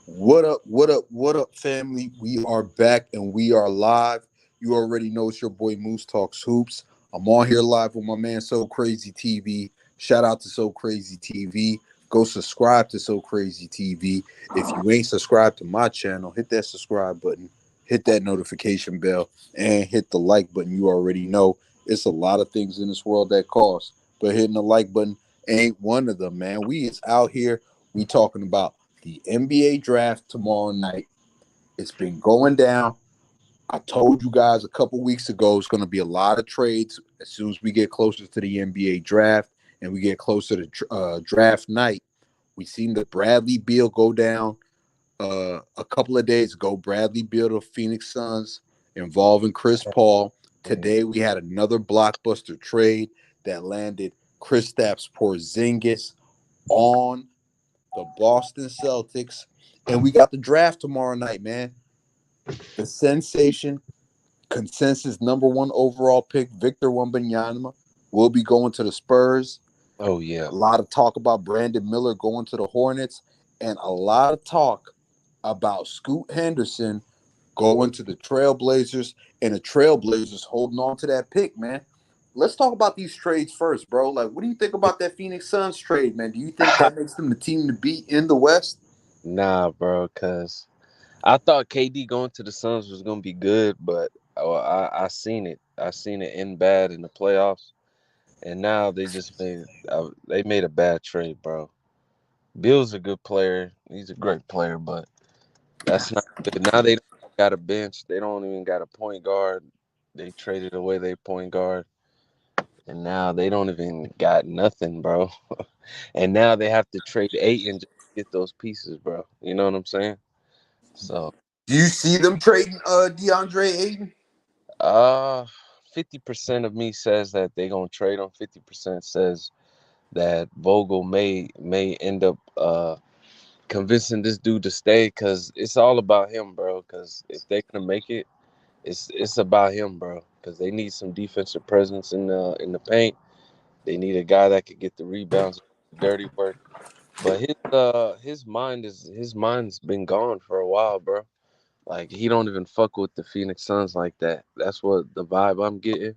What up, what up, what up, family? We are back and we are live. You already know it's your boy Moose Talks Hoops. I'm on here live with my man So Crazy TV. Shout out to So Crazy TV. Go subscribe to So Crazy TV. If you ain't subscribed to my channel, hit that subscribe button, hit that notification bell, and hit the like button. You already know it's a lot of things in this world that cost, but hitting the like button ain't one of them, man. We is out here. We talking about the NBA draft tomorrow night. It's been going down. I told you guys a couple weeks ago it's going to be a lot of trades as soon as we get closer to the NBA draft and we get closer to draft night. We seen the Bradley Beal go down a couple of days ago. Bradley Beal to Phoenix Suns involving Chris Paul. Today we had another blockbuster trade that landed Kristaps Porzingis on the Boston Celtics, and we got the draft tomorrow night, man. The sensation, consensus number one overall pick, Victor Wembanyama, will be going to the Spurs. Oh A yeah. lot of talk about Brandon Miller going to the Hornets, and a lot of talk about Scoot Henderson going to the Trailblazers, and the Trailblazers holding on to that pick, man. Let's talk about these trades first, bro. Like, what do you think about that Phoenix Suns trade, man? Do you think that makes them the team to beat in the West? Nah, bro, cause I thought KD going to the Suns was gonna be good, but I seen it. I seen it end bad in the playoffs, and now they made a bad trade, bro. Bill's a good player. He's a great player, but that's not good. Now they don't got a bench. They don't even got a point guard. They traded away their point guard, and now they don't even got nothing, bro. And now they have to trade eight and just get those pieces, bro. You know what I'm saying? So, Do you see them trading DeAndre Ayton? uh, 50% of me says that they gonna trade him. 50% says that Vogel may end up convincing this dude to stay because it's all about him, bro. Because if they gonna make it, it's about him, bro. Because they need some defensive presence in the paint. They need a guy that could get the rebounds, dirty work. But his mind's been gone for a while, bro. Like he don't even fuck with the Phoenix Suns like that. That's what the vibe I'm getting.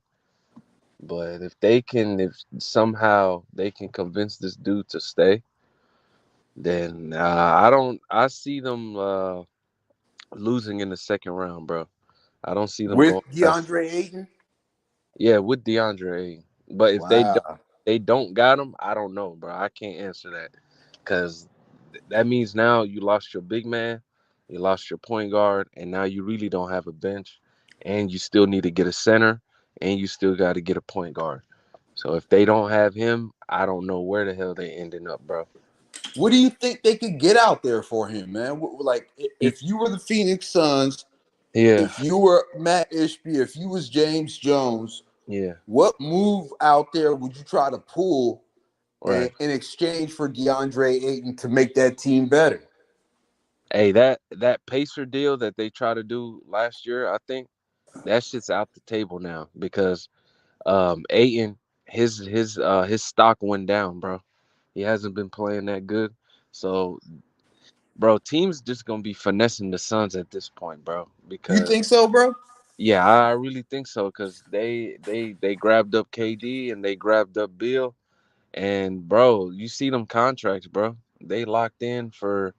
But if somehow they can convince this dude to stay, then I see them losing in the second round, bro. I don't see them going With past. DeAndre Ayton? Yeah, with DeAndre Ayton. But if Wow. they don't got him, I don't know, bro. I can't answer that because that means now you lost your big man, you lost your point guard, and now you really don't have a bench, and you still need to get a center, and you still got to get a point guard. So if they don't have him, I don't know where the hell they ending up, bro. What do you think they could get out there for him, man? Like, He- if you were the Phoenix Suns, Yeah, if you were Matt Ishby, if you was James Jones, yeah, what move out there would you try to pull right. in exchange for DeAndre Ayton to make that team better? Hey, that Pacer deal that they tried to do last year, I think that shit's out the table now because Aiton his stock went down, bro. He hasn't been playing that good. So, bro, teams just gonna be finessing the Suns at this point, bro. You Because think so, bro? yeah, I really think so. Because they grabbed up KD and they grabbed up Bill, and bro, you see them contracts, bro. They locked in for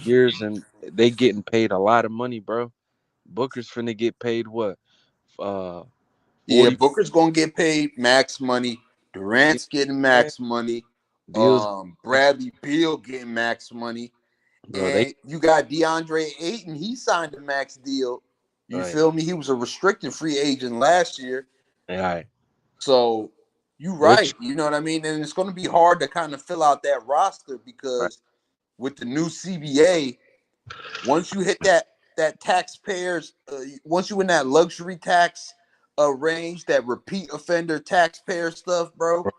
years, and they getting paid a lot of money, bro. Booker's finna get paid what? Uh, Yeah, 40. Booker's gonna get paid max money. Durant's getting max money. Bills, Bradley Beal getting max money. bro. They And you got DeAndre Ayton. He signed a max deal. You right. feel me? He was a restricted free agent last year. All right. So you Which right. You know what I mean? And it's going to be hard to kind of fill out that roster right. because with the new CBA, once you hit that taxpayers, once you in that luxury tax range, that repeat offender taxpayer stuff, bro, Bro,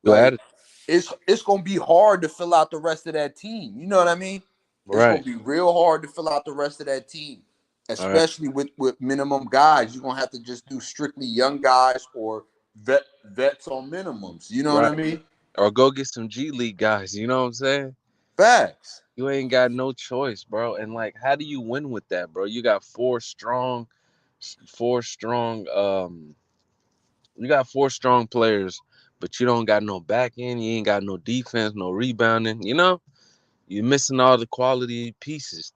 you like added it's gonna be hard to fill out the rest of that team. You know what I mean? It's gonna right. be real hard to fill out the rest of that team, All right. especially with minimum guys. You're gonna have to just do strictly young guys or vets on minimums. You know what I Right. mean? Or go get some G League guys. You know what I'm saying? Facts. You ain't got no choice, bro. And like, how do you win with that, bro? You got four strong. You got four strong players, but you don't got no back end. You ain't got no defense, no rebounding. You know, you're missing all the quality pieces.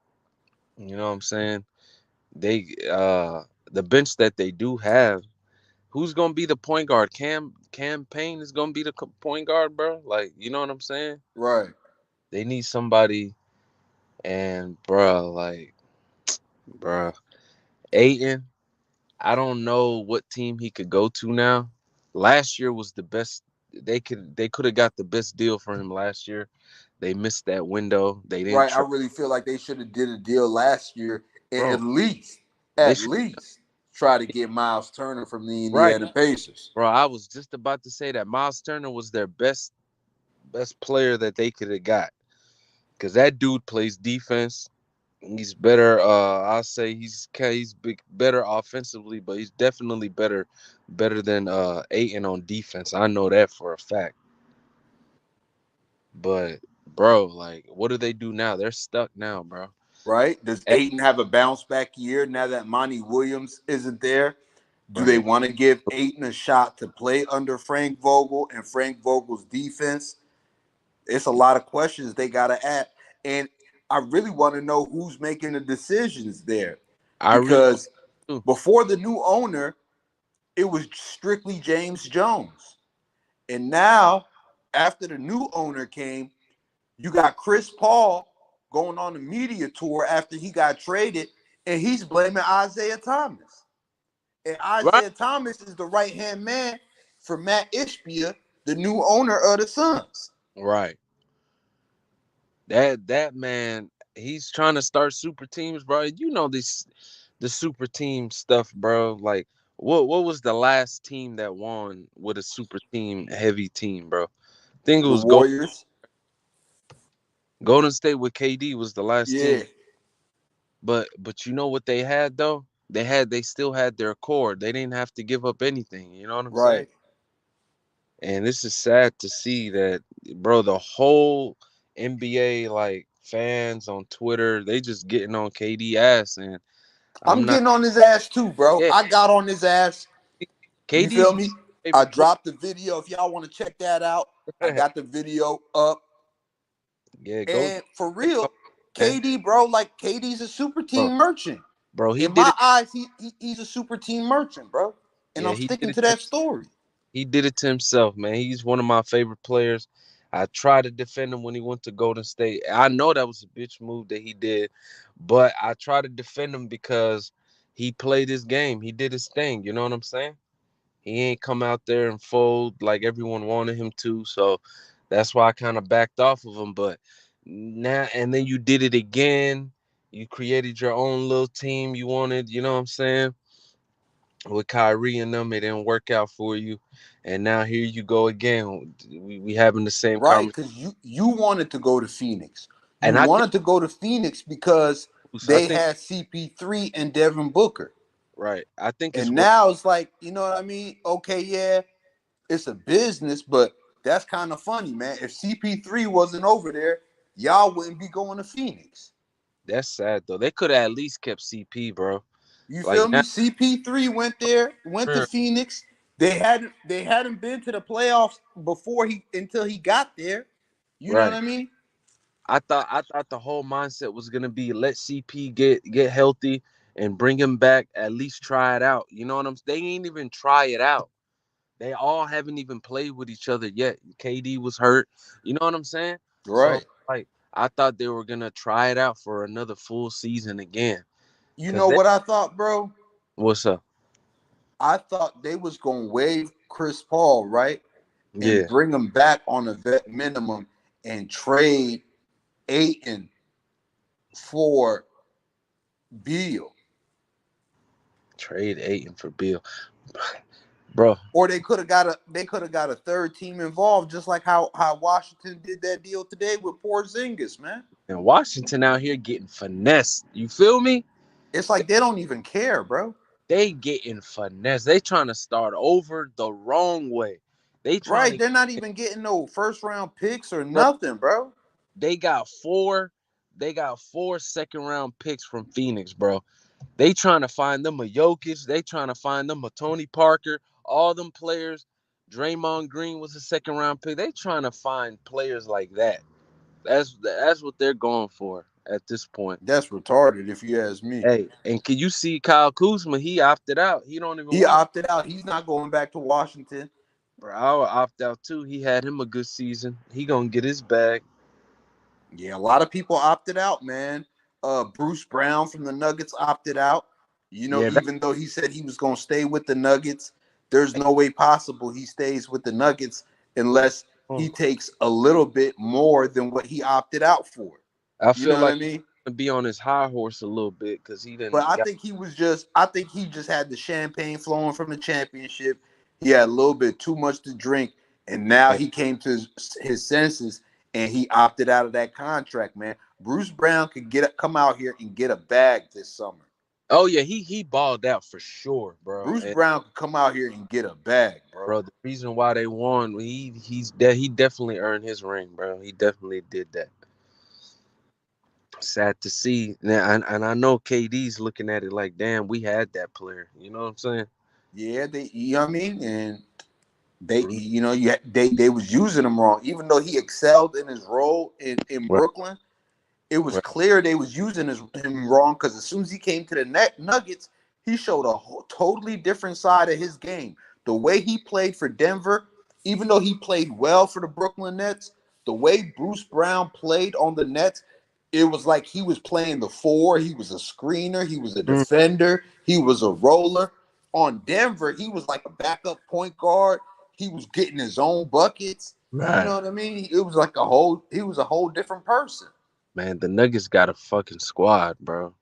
You know what I'm saying? They the bench that they do have. Who's gonna be the point guard? Cam Payne is gonna be the point guard, bro. Like, you know what I'm saying? Right. They need somebody, and bro, Aiton. I don't know what team he could go to now. Last year was the best. They could have got the best deal for him last year. They missed that window. They didn't Right. I try, really feel like they should have did a deal last year and bro. They at should least try to get Miles Turner from the right, Indiana Pacers. bro. I was just about to say that Miles Turner was their best player that they could have got because that dude plays defense. He's better. I'll say better offensively, but he's definitely better than Aiton on defense. I know that for a fact. But bro, like, what do they do now? They're stuck now, bro. Right? Does Eh, Aiton have a bounce back year now that Monty Williams isn't there? Do they Right. want to give Aiton a shot to play under Frank Vogel and Frank Vogel's defense? It's a lot of questions they got to ask. And I really want to know who's making the decisions there. I really Because do. before the new owner, it was strictly James Jones. And now, after the new owner came, you got Chris Paul going on the media tour after he got traded, and he's blaming Isaiah Thomas. And Right. Isaiah Thomas is the right-hand man for Matt Ishbia, the new owner of the Suns. Right. That man, he's trying to start super teams, bro. You know this the super team stuff, bro. Like, what was the last team that won with a super team heavy team, bro? I think it The was Warriors, Golden State with KD was the last team. yeah, But you know what they had though? They still had their core. They didn't have to give up anything. You know what I'm saying? right. And this is sad to see that, bro. The whole NBA like fans on Twitter, they just getting on KD ass, and I'm I'm not. getting on his ass too, bro. Yeah, I got on his ass. You KD is feel my me? I favorite dropped the video. If y'all want to check that out, I player. got the video up. Yeah, go, And for check real, out, man, KD, bro, like KD's a super bro. team merchant. Bro, he In did my it. eyes, he's a super team merchant, bro. And Yeah, I'm he did sticking it. to that story. He did it to himself, man. He's one of my favorite players. I tried to defend him when he went to Golden State. I know that was a bitch move that he did, but I try to defend him because he played his game. He did his thing. You know what I'm saying? He ain't come out there and fold like everyone wanted him to. So that's why I kind of backed off of him. But now, and then you did it again. You created your own little team you wanted. You know what I'm saying? With Kyrie and them, it didn't work out for you, and now here you go again. We having the same Right? conversation, Because you wanted to go to Phoenix. You and I think wanted to go to Phoenix because I they think had CP3 and Devin Booker. right. I think it's And work. now it's like, you know what I mean? Okay, yeah, it's a business, but that's kind of funny, man. If CP3 wasn't over there, y'all wouldn't be going to Phoenix. That's sad though. They could have at least kept CP, bro. You Like feel me? now, CP3 went there, went to sure, Phoenix. They hadn't been to the playoffs before he until he got there. You know what right. I mean? I thought the whole mindset was gonna be let CP get healthy and bring him back. At least try it out. You know what I'm? They ain't even try it out. They all haven't even played with each other yet. KD was hurt. You know what I'm saying? So Right. like I thought they were gonna try it out for another full season again. You Cause know they what I thought, bro? what's up? I thought they was gonna waive Chris Paul, right? And Yeah. bring him back on a vet minimum and trade Aiton for Beal. Trade Aiton for Bill. Bro. Or they could have got a third team involved, just like how Washington did that deal today with Porzingis, man. And Washington out here getting finessed. You feel me? It's like they don't even care, bro. They getting finessed. They trying to start over the wrong way. They trying Right? to They're not even getting no first round picks or bro, nothing, bro. They got four. They got 4 second-round picks from Phoenix, bro. They trying to find them a Jokic. They trying to find them a Tony Parker. All them players. Draymond Green was a second-round pick. They trying to find players like that. That's what they're going for at this point. That's retarded, if you ask me. Hey, and can you see Kyle Kuzma? He opted out. He don't even He want to. opted out. He's not going back to Washington. Bro, I would opt out too. He had him a good season. He gonna get his bag. Yeah, a lot of people opted out, man. Bruce Brown from the Nuggets opted out. You know, Yeah, even though he said he was going to stay with the Nuggets, there's no way possible he stays with the Nuggets unless he takes a little bit more than what he opted out for. I You feel know what I like mean? to be on his high horse a little bit because he But didn't got. I think he just had the champagne flowing from the championship. He had a little bit too much to drink, and now he came to his senses and he opted out of that contract, man. Bruce Brown could come out here and get a bag this summer. Oh yeah, he balled out for sure, bro. Bruce And Brown could come out here and get a bag, bro. bro, the reason why they won, he definitely earned his ring, bro. He definitely did that. Sad to see now, and I know KD's looking at it like, damn, we had that player. You know what I'm saying? Yeah, you know what I mean? And they, Mhm. they was using him wrong. Even though he excelled in his role in Right, Brooklyn, it was right. clear they was using him wrong because as soon as he came to the Nuggets, he showed a totally different side of his game. The way he played for Denver, even though he played well for the Brooklyn Nets, the way Bruce Brown played on the Nets, it was like he was playing the four. He was a screener. He was a Mm, defender. He was a roller. On Denver, he was like a backup point guard. He was getting his own buckets. You right. know what I mean? He was a whole different person. Man, the Nuggets got a fucking squad, bro.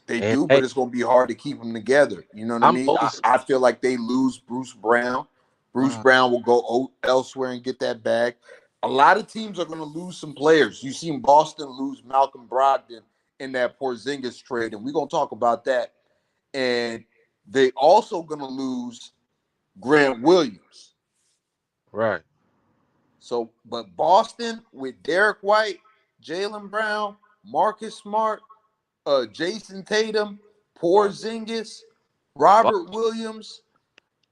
They And do, hey, but it's going to be hard to keep them together. You know what I I'm mean? always I feel like they lose Bruce Brown. Bruce uh, Brown will go elsewhere and get that bag. A lot of teams are going to lose some players. You've seen Boston lose Malcolm Brogdon in that Porzingis trade, and we're going to talk about that. And they also going to lose Grant Williams. right. So, but Boston with Derek White, Jaylen Brown, Marcus Smart, Jason Tatum, Bro, Porzingis, Robert Williams,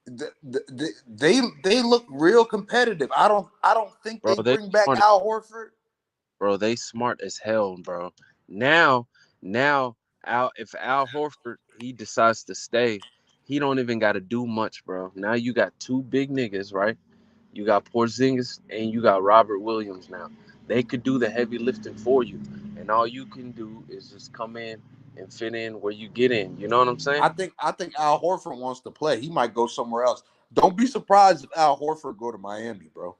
they look real competitive. I don't think they bro, they bring back smart, Al Horford. bro. They smart as hell, bro. Now, now, if Al Horford he decides to stay, he don't even got to do much, bro. Now you got two big niggas, right? You got Porzingis and you got Robert Williams now. They could do the heavy lifting for you. And all you can do is just come in and fit in where you get in. You know what I'm saying? I think Al Horford wants to play. He might go somewhere else. Don't be surprised if Al Horford go to Miami, bro.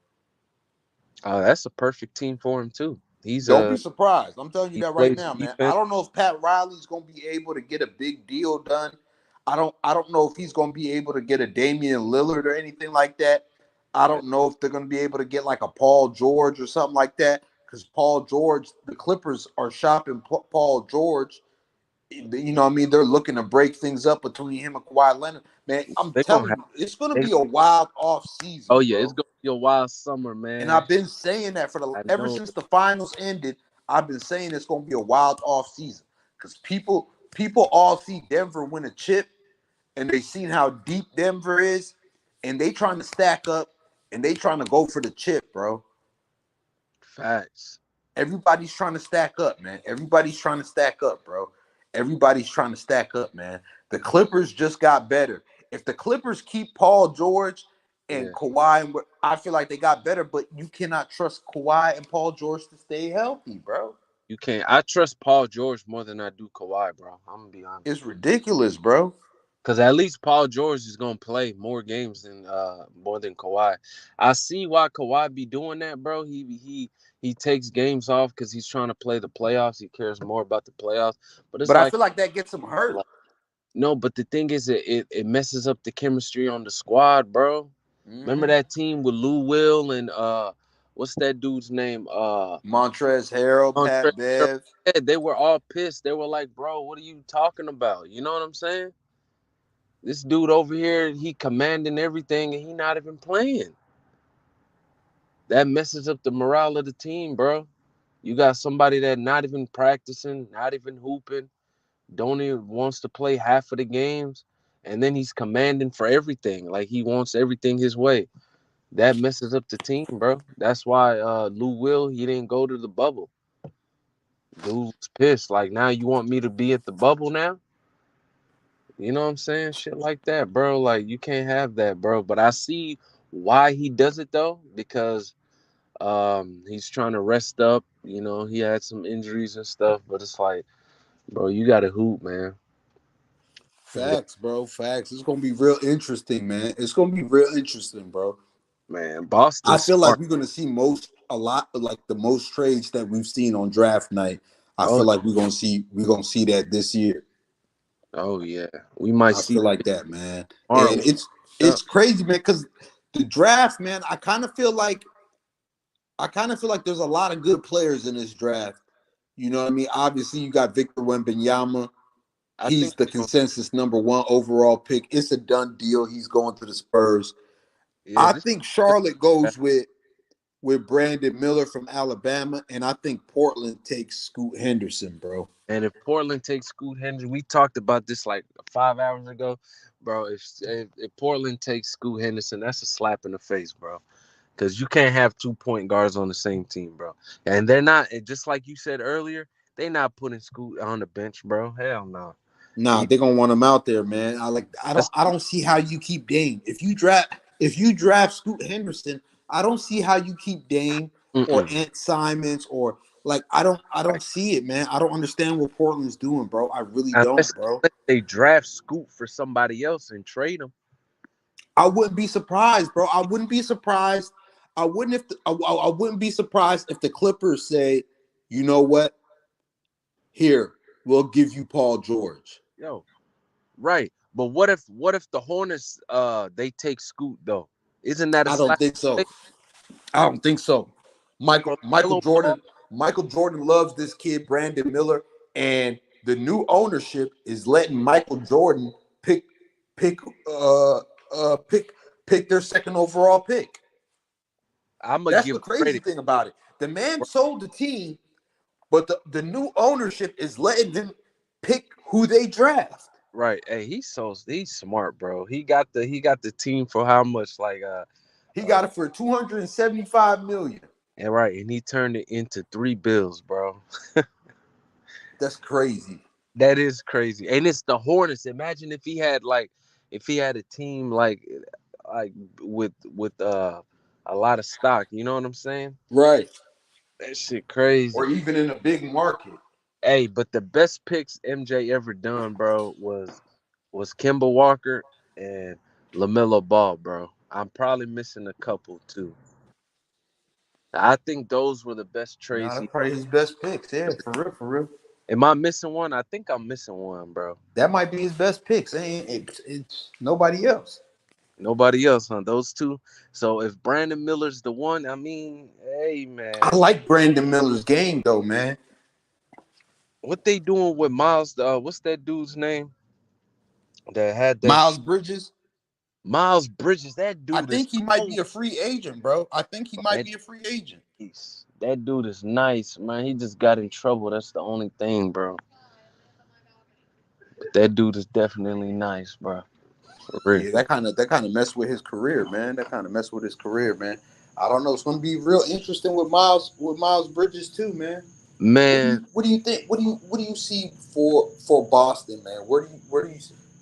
That's a perfect team for him too. Don't be surprised. I'm telling you He that right plays now, man. I defense. don't know if Pat Riley's going to be able to get a big deal done. I don't know if he's going to be able to get a Damian Lillard or anything like that. I don't know if they're going to be able to get like a Paul George or something like that because Paul George, the Clippers are shopping Paul George. You know what I mean? They're looking to break things up between him and Kawhi Leonard. Man, I'm They gonna telling have. you, it's going to They, be a wild off oh season, yeah, it's bro. gonna be a wild summer, And man. I've been saying that I ever know. since the finals ended. I've been saying it's going to be a wild off season because people all see Denver win a chip and they seen how deep Denver is, and they trying to stack up and they trying to go for the chip, bro. Facts. Everybody's trying to stack up, man. Everybody's trying to stack up, bro. Everybody's trying to stack up, man. The Clippers just got better. If the Clippers keep Paul George and Yeah, Kawhi, I feel like they got better, but you cannot trust Kawhi and Paul George to stay healthy, bro. you can't. I trust Paul George more than I do Kawhi, bro. I'm gonna be honest. It's ridiculous, bro. Because at least Paul George is gonna play more games than more than Kawhi. I see why Kawhi be doing that, bro. He takes games off because he's trying to play the playoffs. He cares more about the playoffs. But it's But I like, feel like that gets him hurt. no. But the thing is, it messes up the chemistry on the squad, bro. Remember Mm-hmm. that team with Lou Will and what's that dude's name? Montrezl Harrell, Montrezl Pat Harrell. Bev. Yeah, they were all pissed. They were like, bro, what are you talking about? You know what I'm saying? This dude over here, he commanding everything and he not even playing. That messes up the morale of the team, bro. You got somebody that not even practicing, not even hooping, don't even wants to play half of the games, and then he's commanding for everything. Like he wants everything his way. That messes up the team, bro. That's why Lou Will he didn't go to the bubble. Dude was pissed. Like now you want me to be at the bubble now? You know what I'm saying? Shit like that, bro. Like you can't have that, bro. But I see why he does it though, because he's trying to rest up. You know, he had some injuries and stuff, but it's like, bro, you got to hoop, man. You Facts, bro. Facts. It's gonna be real interesting, man. It's gonna be real interesting, bro. man, I Boston's feel like smart. we're gonna see a lot of like the most trades that we've seen on draft night. I Oh, feel like we're gonna see that this year. oh yeah, we might I see feel like that, man. tomorrow. And it's crazy, man, because the draft, man, I kind of feel like there's a lot of good players in this draft. You know what I mean? Obviously, you got Victor Wembanyama. I think, He's the consensus number one overall pick. It's a done deal. He's going to the Spurs. yeah, I this. think Charlotte goes with Brandon Miller from Alabama, and I think Portland takes Scoot Henderson, bro. And if Portland takes Scoot Henderson, we talked about this like 5 hours ago, bro. If Portland takes Scoot Henderson, that's a slap in the face, bro. Because you can't have 2 point guards on the same team, bro. And they're not, just like you said earlier, they're not putting Scoot on the bench, bro. Hell no. Nah, He, they're gonna want him out there, man. I like. I don't. that's, I don't see how you keep Dame. If you draft Scoot Henderson, I don't see how you keep Dame or mm-mm. Ant Simons or like. I don't see it, man. I don't understand what Portland's doing, bro. I really don't, Unless, bro. unless they draft Scoot for somebody else and trade him. I wouldn't be surprised, bro. I wouldn't be surprised. I wouldn't be surprised if the Clippers say, you know what? Here, we'll give you Paul George. Yo, right. But what if the Hornets they take Scoot though? Isn't that a I don't slap? think so. I don't think so. Michael From Michael Melo Ball? Jordan Michael Jordan loves this kid Brandon Miller, and the new ownership is letting Michael Jordan pick pick uh pick pick their second overall pick. I'm gonna That's give the crazy credit. thing about it. The man sold the team, but the new ownership is letting them pick who they draft. Right. Hey, he's smart, bro. He got the team for how much? Like He uh got it for 275 million. and right, and he turned it into 3 bills, bro. That's crazy. That is crazy. And it's the Hornets. Imagine if he had a team like with a lot of stock, you know what I'm saying? Right. That shit crazy. Or even in a big market. Hey, but the best picks MJ ever done, bro, was Kemba Walker and LaMelo Ball, bro. I'm probably missing a couple too. I think those were the best Nah, trades that's he probably his best picks. Yeah, ever. for real, for real. Am I missing one? I think I'm missing one, bro. That might be his best picks. It's nobody else. Nobody else, huh? Those two. So if Brandon Miller's the one, I mean, hey I man, like Brandon Miller's game though, man. what they doing with Miles? What's that dude's name that had that Miles Bridges, Miles Bridges? That I dude is think he might cold. be a free agent, bro. I think he might That be a free agent. that dude is nice, man. He just got in trouble. That's the only thing, bro. But that dude is definitely nice, bro. For real. Yeah, that kind of messed with his career, man. That kind of messed with his career, man. I don't know. It's going to be real interesting with Miles Bridges too, man. What do Man, you what do you think? What do you see for Boston, man? Where do you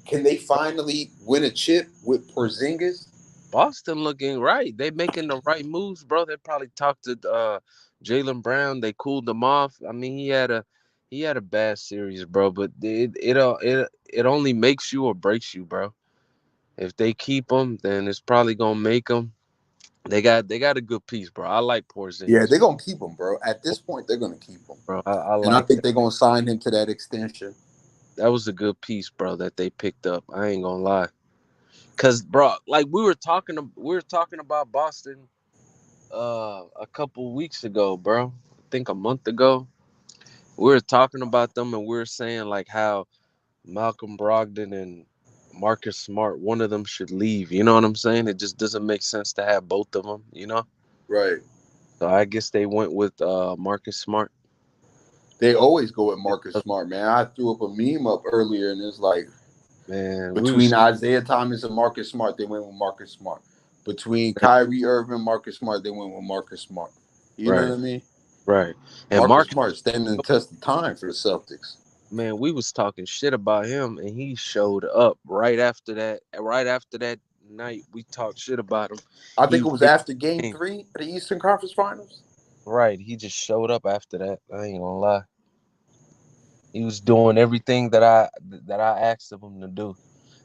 can they finally win a chip with Porzingis? Boston looking right. They making the right moves, bro. They probably talked to Jalen Brown. They cooled him off. I mean, he had a bad series, bro. But it only makes you or breaks you, bro. If they keep him, then it's probably gonna make them. They got a good piece, bro. I like Yeah, Porzingis, they're gonna keep him, bro. At this point, they're gonna keep him, bro. I and I like think that. they're gonna sign him to that extension. That was a good piece, bro. That they picked up. I ain't gonna lie, cause bro, like we were talking about Boston a couple weeks ago, bro. I think a month ago. We were talking about them and we were saying like how Malcolm Brogdon and Marcus Smart, one of them should leave. You know what I'm saying? It just doesn't make sense to have both of them, you know? Right. So I guess they went with Marcus Smart. They always go with Marcus Smart, man. I threw up a meme up earlier, and it's like Man, we between was Isaiah Thomas and Marcus Smart, they went with Marcus Smart. Between Kyrie Irving and Marcus Smart, they went with Marcus Smart. You know what right, I mean? right. And Marcus Marcus, Smart standing the test of time for the Celtics. man, we was talking shit about him, and he showed up right after that. Right after that night, we talked shit about him. I think He it was did after Game thing. 3 of the Eastern Conference Finals. Right. He just showed up after that. I ain't gonna lie. He was doing everything that I asked of him to do.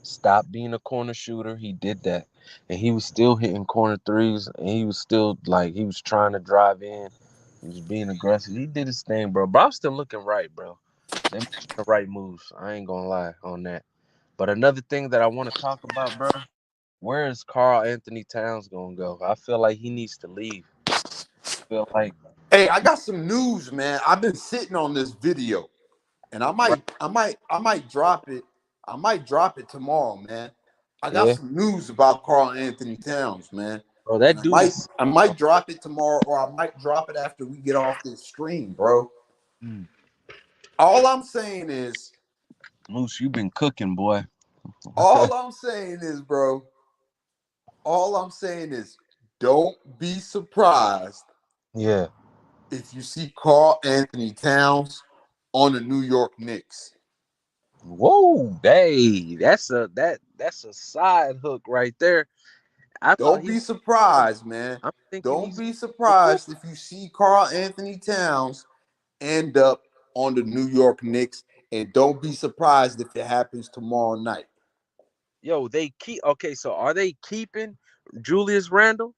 Stop being a corner shooter. He did that, and he was still hitting corner threes, and he was still like he was trying to drive in. He was being aggressive. He did his thing, bro. But I'm still looking right, bro. They making the right moves. I ain't gonna lie on that. But another thing that I want to talk about, bro, where is Carl Anthony Towns gonna go? I feel like he needs to leave. I feel like Hey, I got some news, man. I've been sitting on this video, and I might drop it. I might drop it tomorrow, man. I got yeah, some news about Carl Anthony Towns, man. bro, And that I dude might is. I might drop it tomorrow, or I might drop it after we get off this stream, bro. Mm. All I'm saying is, Moose, you been cooking, boy. all I'm saying is, bro, all I'm saying is, don't be surprised Yeah. if you see Carl Anthony Towns on the New York Knicks. Whoa, hey, that's a side hook right there. I thought Don't he be was. surprised, man. I'm thinking Don't he's. be surprised if you see Carl Anthony Towns end up on the New York Knicks, and don't be surprised if it happens tomorrow night. Yo, they keep. Okay, so are they keeping Julius Randle?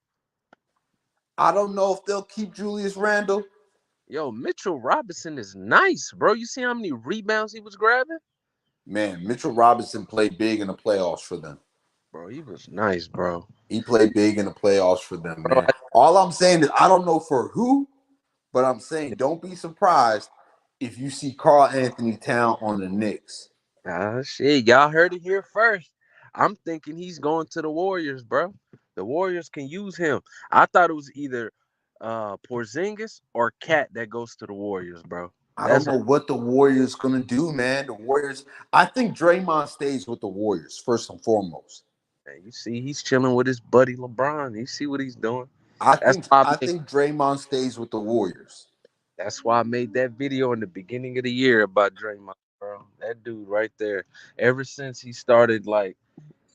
I don't know if they'll keep Julius Randle. Yo, Mitchell Robinson is nice, bro. You see how many rebounds he was grabbing? Man, Mitchell Robinson played big in the playoffs for them. Bro, he was nice, bro. He played big in the playoffs for them, Bro, man. All I'm saying is I don't know for who, but I'm saying don't be surprised if you see Carl Anthony Town on the Knicks. shit, y'all heard it here first. I'm thinking he's going to the Warriors, bro. The Warriors can use him. I thought it was either Porzingis or Cat that goes to the Warriors, bro. I don't That's know what the Warriors gonna do, man. The Warriors. I think Draymond stays with the Warriors first and foremost. you see, he's chilling with his buddy LeBron. You see what he's doing. I That's think why I I made, think Draymond stays with the Warriors. that's why I made that video in the beginning of the year about Draymond, bro. That dude right there. Ever since he started, like,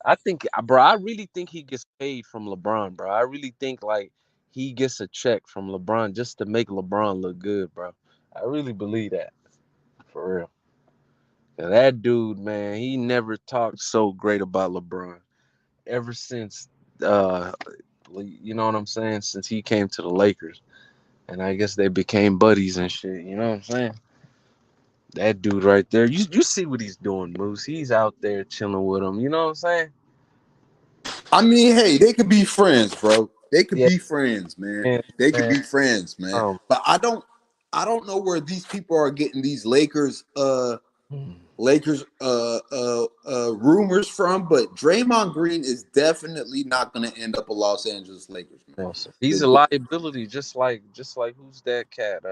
I think, bro, I really think he gets paid from LeBron, bro. I really think like he gets a check from LeBron just to make LeBron look good, bro. I really believe that for real. And that dude, man, he never talked so great about LeBron ever since, uh, you know what I'm saying? Since he came to the Lakers, and I guess they became buddies and shit. You know what I'm saying? That dude right there, you see what he's doing, Moose. He's out there chilling with him. You know what I'm saying? I mean, hey, they could be friends, bro. They could Yeah, be friends, man. man, They could man. be friends, man. Um, But I don't know where these people are getting these hmm. rumors from, but Draymond Green is definitely not going to end up a Los Angeles Lakers, man. No, sir. He's a The, liability, just like who's that cat?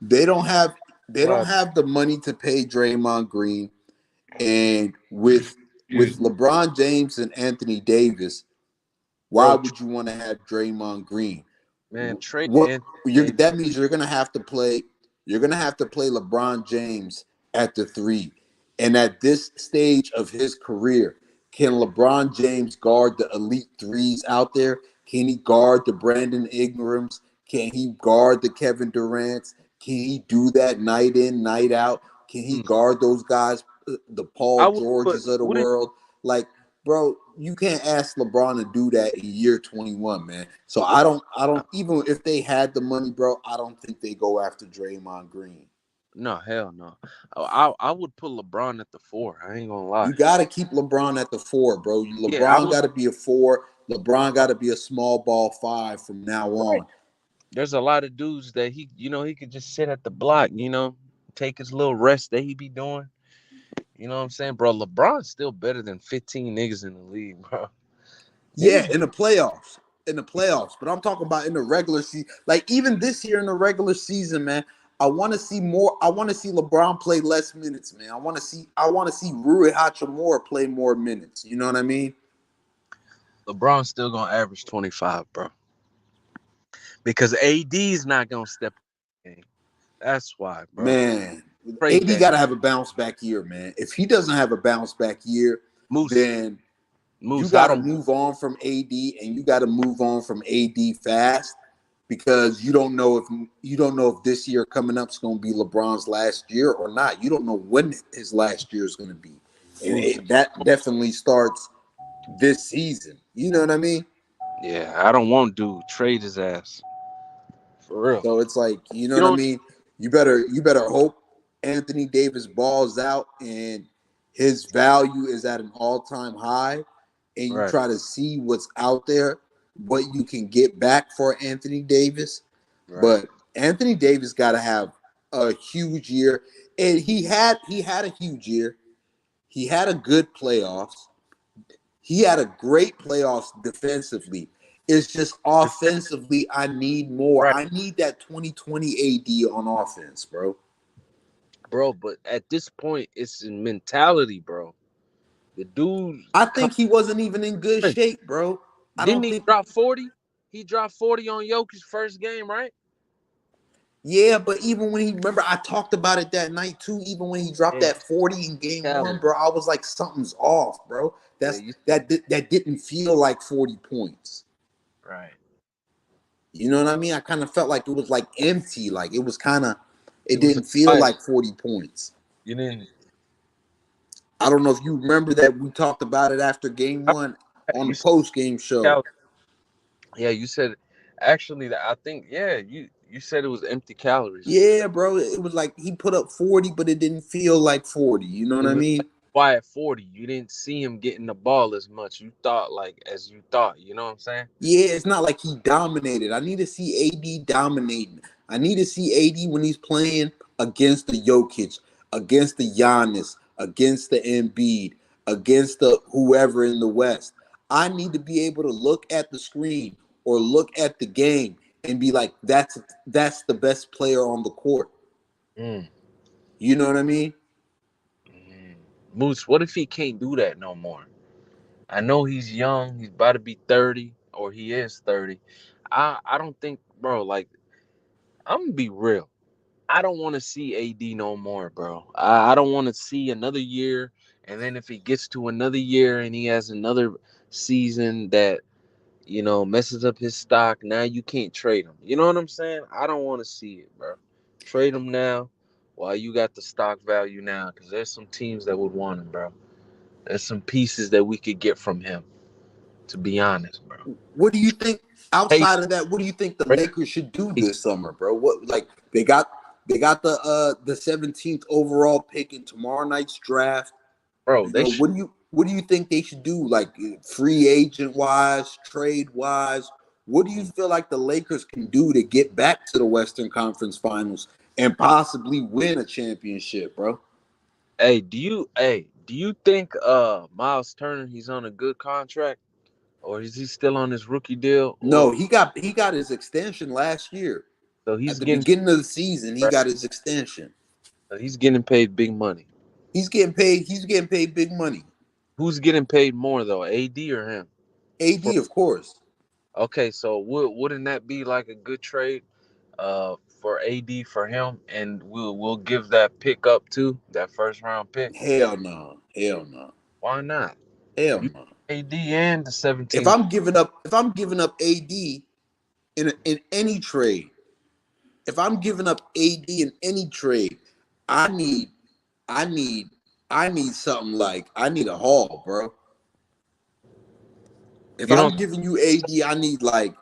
they don't have they don't Right. have the money to pay Draymond Green, and with LeBron James and Anthony Davis, why Bro, would you want to have Draymond Green? man, trade What Anthony you're Davis. that means you're gonna have to play. You're gonna have to play LeBron James at the three, and at this stage of his career, can LeBron James guard the elite threes out there? Can he guard the Brandon Ingrams? Can he guard the Kevin Durant's? Can he do that night in, night out? Can he Mm. guard those guys, the I Paul would put Georges of the wouldn't world? Like, bro, you can't ask LeBron to do that in year 21, man. So I don't even if they had the money, bro, I don't think they go after Draymond Green. no hell no. I would put LeBron at the four. I ain't gonna lie. You got to keep LeBron at the four, bro. Yeah, I LeBron would. got to be a four. LeBron got to be a small ball five from now Right. on. There's a lot of dudes that he could just sit at the block, take his little rest that he be doing. You know what I'm saying, bro? LeBron's still better than 15 niggas in the league, bro. Yeah, Niggas, in the playoffs. in the playoffs, but I'm talking about in the regular season. Like even this year in the regular season, man, I want to see more. I want to see LeBron play less minutes, man. I want to see Rui Hachimura play more minutes. You know what I mean? LeBron's still gonna average 25, bro. Because AD's not gonna step in the game. That's why, bro. Man, Trade AD that got to have a bounce back year, man. If he doesn't have a bounce back year, Moose. then you Moose, I got to don't move on from AD, and you got to move on from AD fast because you don't know if this year coming up is going to be LeBron's last year or not. You don't know when his last year is going to be, and Moose. that definitely starts this season. You know what I mean? Yeah, I don't want dude. Trade his ass. For real. So it's like, you know You what I don't mean? You better hope Anthony Davis balls out and his value is at an all-time high, and you right. try to see what's out there, what you can get back for Anthony Davis. Right. But Anthony Davis got to have a huge year, and he had a huge year. He had a good playoffs. He had a great playoffs defensively. It's just offensively, I need more. Right. I need that 2020 AD on offense, bro. Bro, but at this point it's in mentality, bro. The dude I think he wasn't even in good shape, bro. I didn't don't he think. drop 40? He dropped 40 on Jokic's first game, right? Yeah, but even when he remember, I talked about it that night too. Even when he dropped Yeah. that 40 in game one, Calories. bro, I was like, something's off, bro. Yeah, That didn't feel like 40 points. right. You know what I mean? I kind of felt like it was like empty. Like it was kind of, It it was a didn't feel fight. like 40 points. You didn't I don't know if you remember that we talked about it after game one on the you said post game show. yeah, you said actually that I think you said it was empty calories. Yeah, bro. It was like he put up 40, but it didn't feel like 40. You know what It I was mean? like quiet 40. You didn't see him getting the ball as much. You thought you thought, you know what I'm saying? Yeah, it's not like he dominated. I need to see AD dominating. I need to see AD when he's playing against the Jokic, against the Giannis, against the Embiid, against the whoever in the West. I need to be able to look at the screen or look at the game and be like, that's the best player on the court. Mm. You know what I mean? Mm. Moose, what if he can't do that no more? I know he's young. He's about to be 30, or he is 30. I don't think, bro, like, I'm going to be real. I don't want to see AD no more, bro. I don't want to see another year. And then if he gets to another year and he has another season that, messes up his stock, now you can't trade him. You know what I'm saying? I don't want to see it, bro. Trade him now while you got the stock value now, because there's some teams that would want him, bro. There's some pieces that we could get from him, to be honest, bro. What do you think Hey, outside of that? What do you think the Lakers should do this summer, bro? What like they got the 17th overall pick in tomorrow night's draft. bro, You they know, should, what do you think they should do, like free agent wise, trade wise? What do you feel like the Lakers can do to get back to the Western Conference Finals and possibly win a championship, bro? do you think Miles Turner, he's on a good contract, or is he still on his rookie deal, No, or he got his extension last year. so At he's the getting beginning of the season, he right? got his extension. So he's getting paid big money. He's getting paid. He's getting paid big money. Who's getting paid more though, AD or him? For AD, of course. okay, so wouldn't that be like a good trade for AD for him, and we'll give that pick up too, that first round pick? Hell no. Hell no. Why not? Hell You no. AD and the If 17th. I'm giving up AD in any trade, if I'm giving up AD in any trade, I need I need I need something like I need a haul, bro. If You I'm don't giving you AD, I need like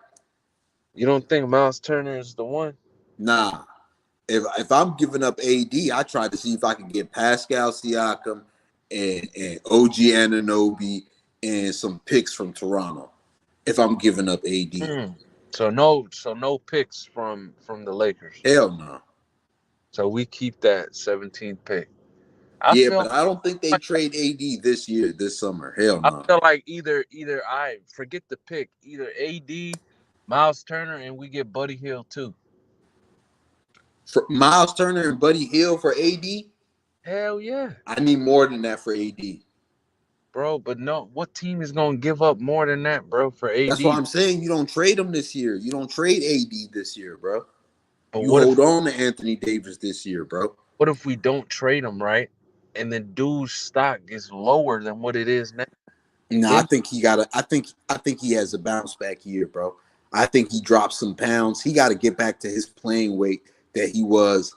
you don't think Miles Turner is the one? nah. If I'm giving up AD, I try to see if I can get Pascal Siakam and OG Anunoby and some picks from Toronto. If I'm giving up AD, Hmm. So no picks from the Lakers. hell no. So we keep that 17th pick. I Yeah, feel but I don't think they trade AD this year, this summer. Hell I no. feel like either I forget the pick, either AD, Miles Turner, and we get Buddy Hill too. For Miles Turner and Buddy Hill for AD, Hell yeah, I need more than that for AD. bro. But no, what team is gonna give up more than that, bro, for That's why AD? I'm saying you don't trade him this year. You don't trade AD this year, bro. But You hold on to Anthony Davis this year, bro. what if we don't trade him, right? And then dude's stock is lower than what it is now. No, I Then think he got to. I think he has a bounce back year, bro. I think he dropped some pounds. He got to get back to his playing weight that he was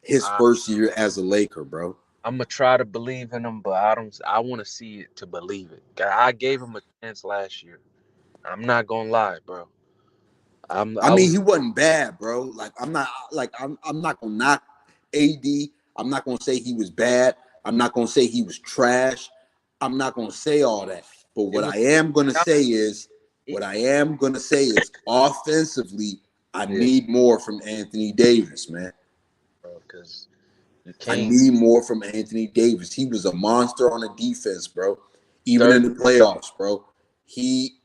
his I, first year as a Laker, bro. I'm gonna try to believe in him, but I don't. I want to see it to believe it. I gave him a chance last year. I'm not gonna lie, bro. I I mean, was he wasn't bad, bro. I'm not gonna knock AD. I'm not gonna say he was bad. I'm not gonna say he was trash. I'm not gonna say all that. But it what was I am gonna say is, it, offensively, I yeah, need more from Anthony Davis, man. bro, because you I can't need more from Anthony Davis. He was a monster on the defense, bro. Even in third. the playoffs, bro. He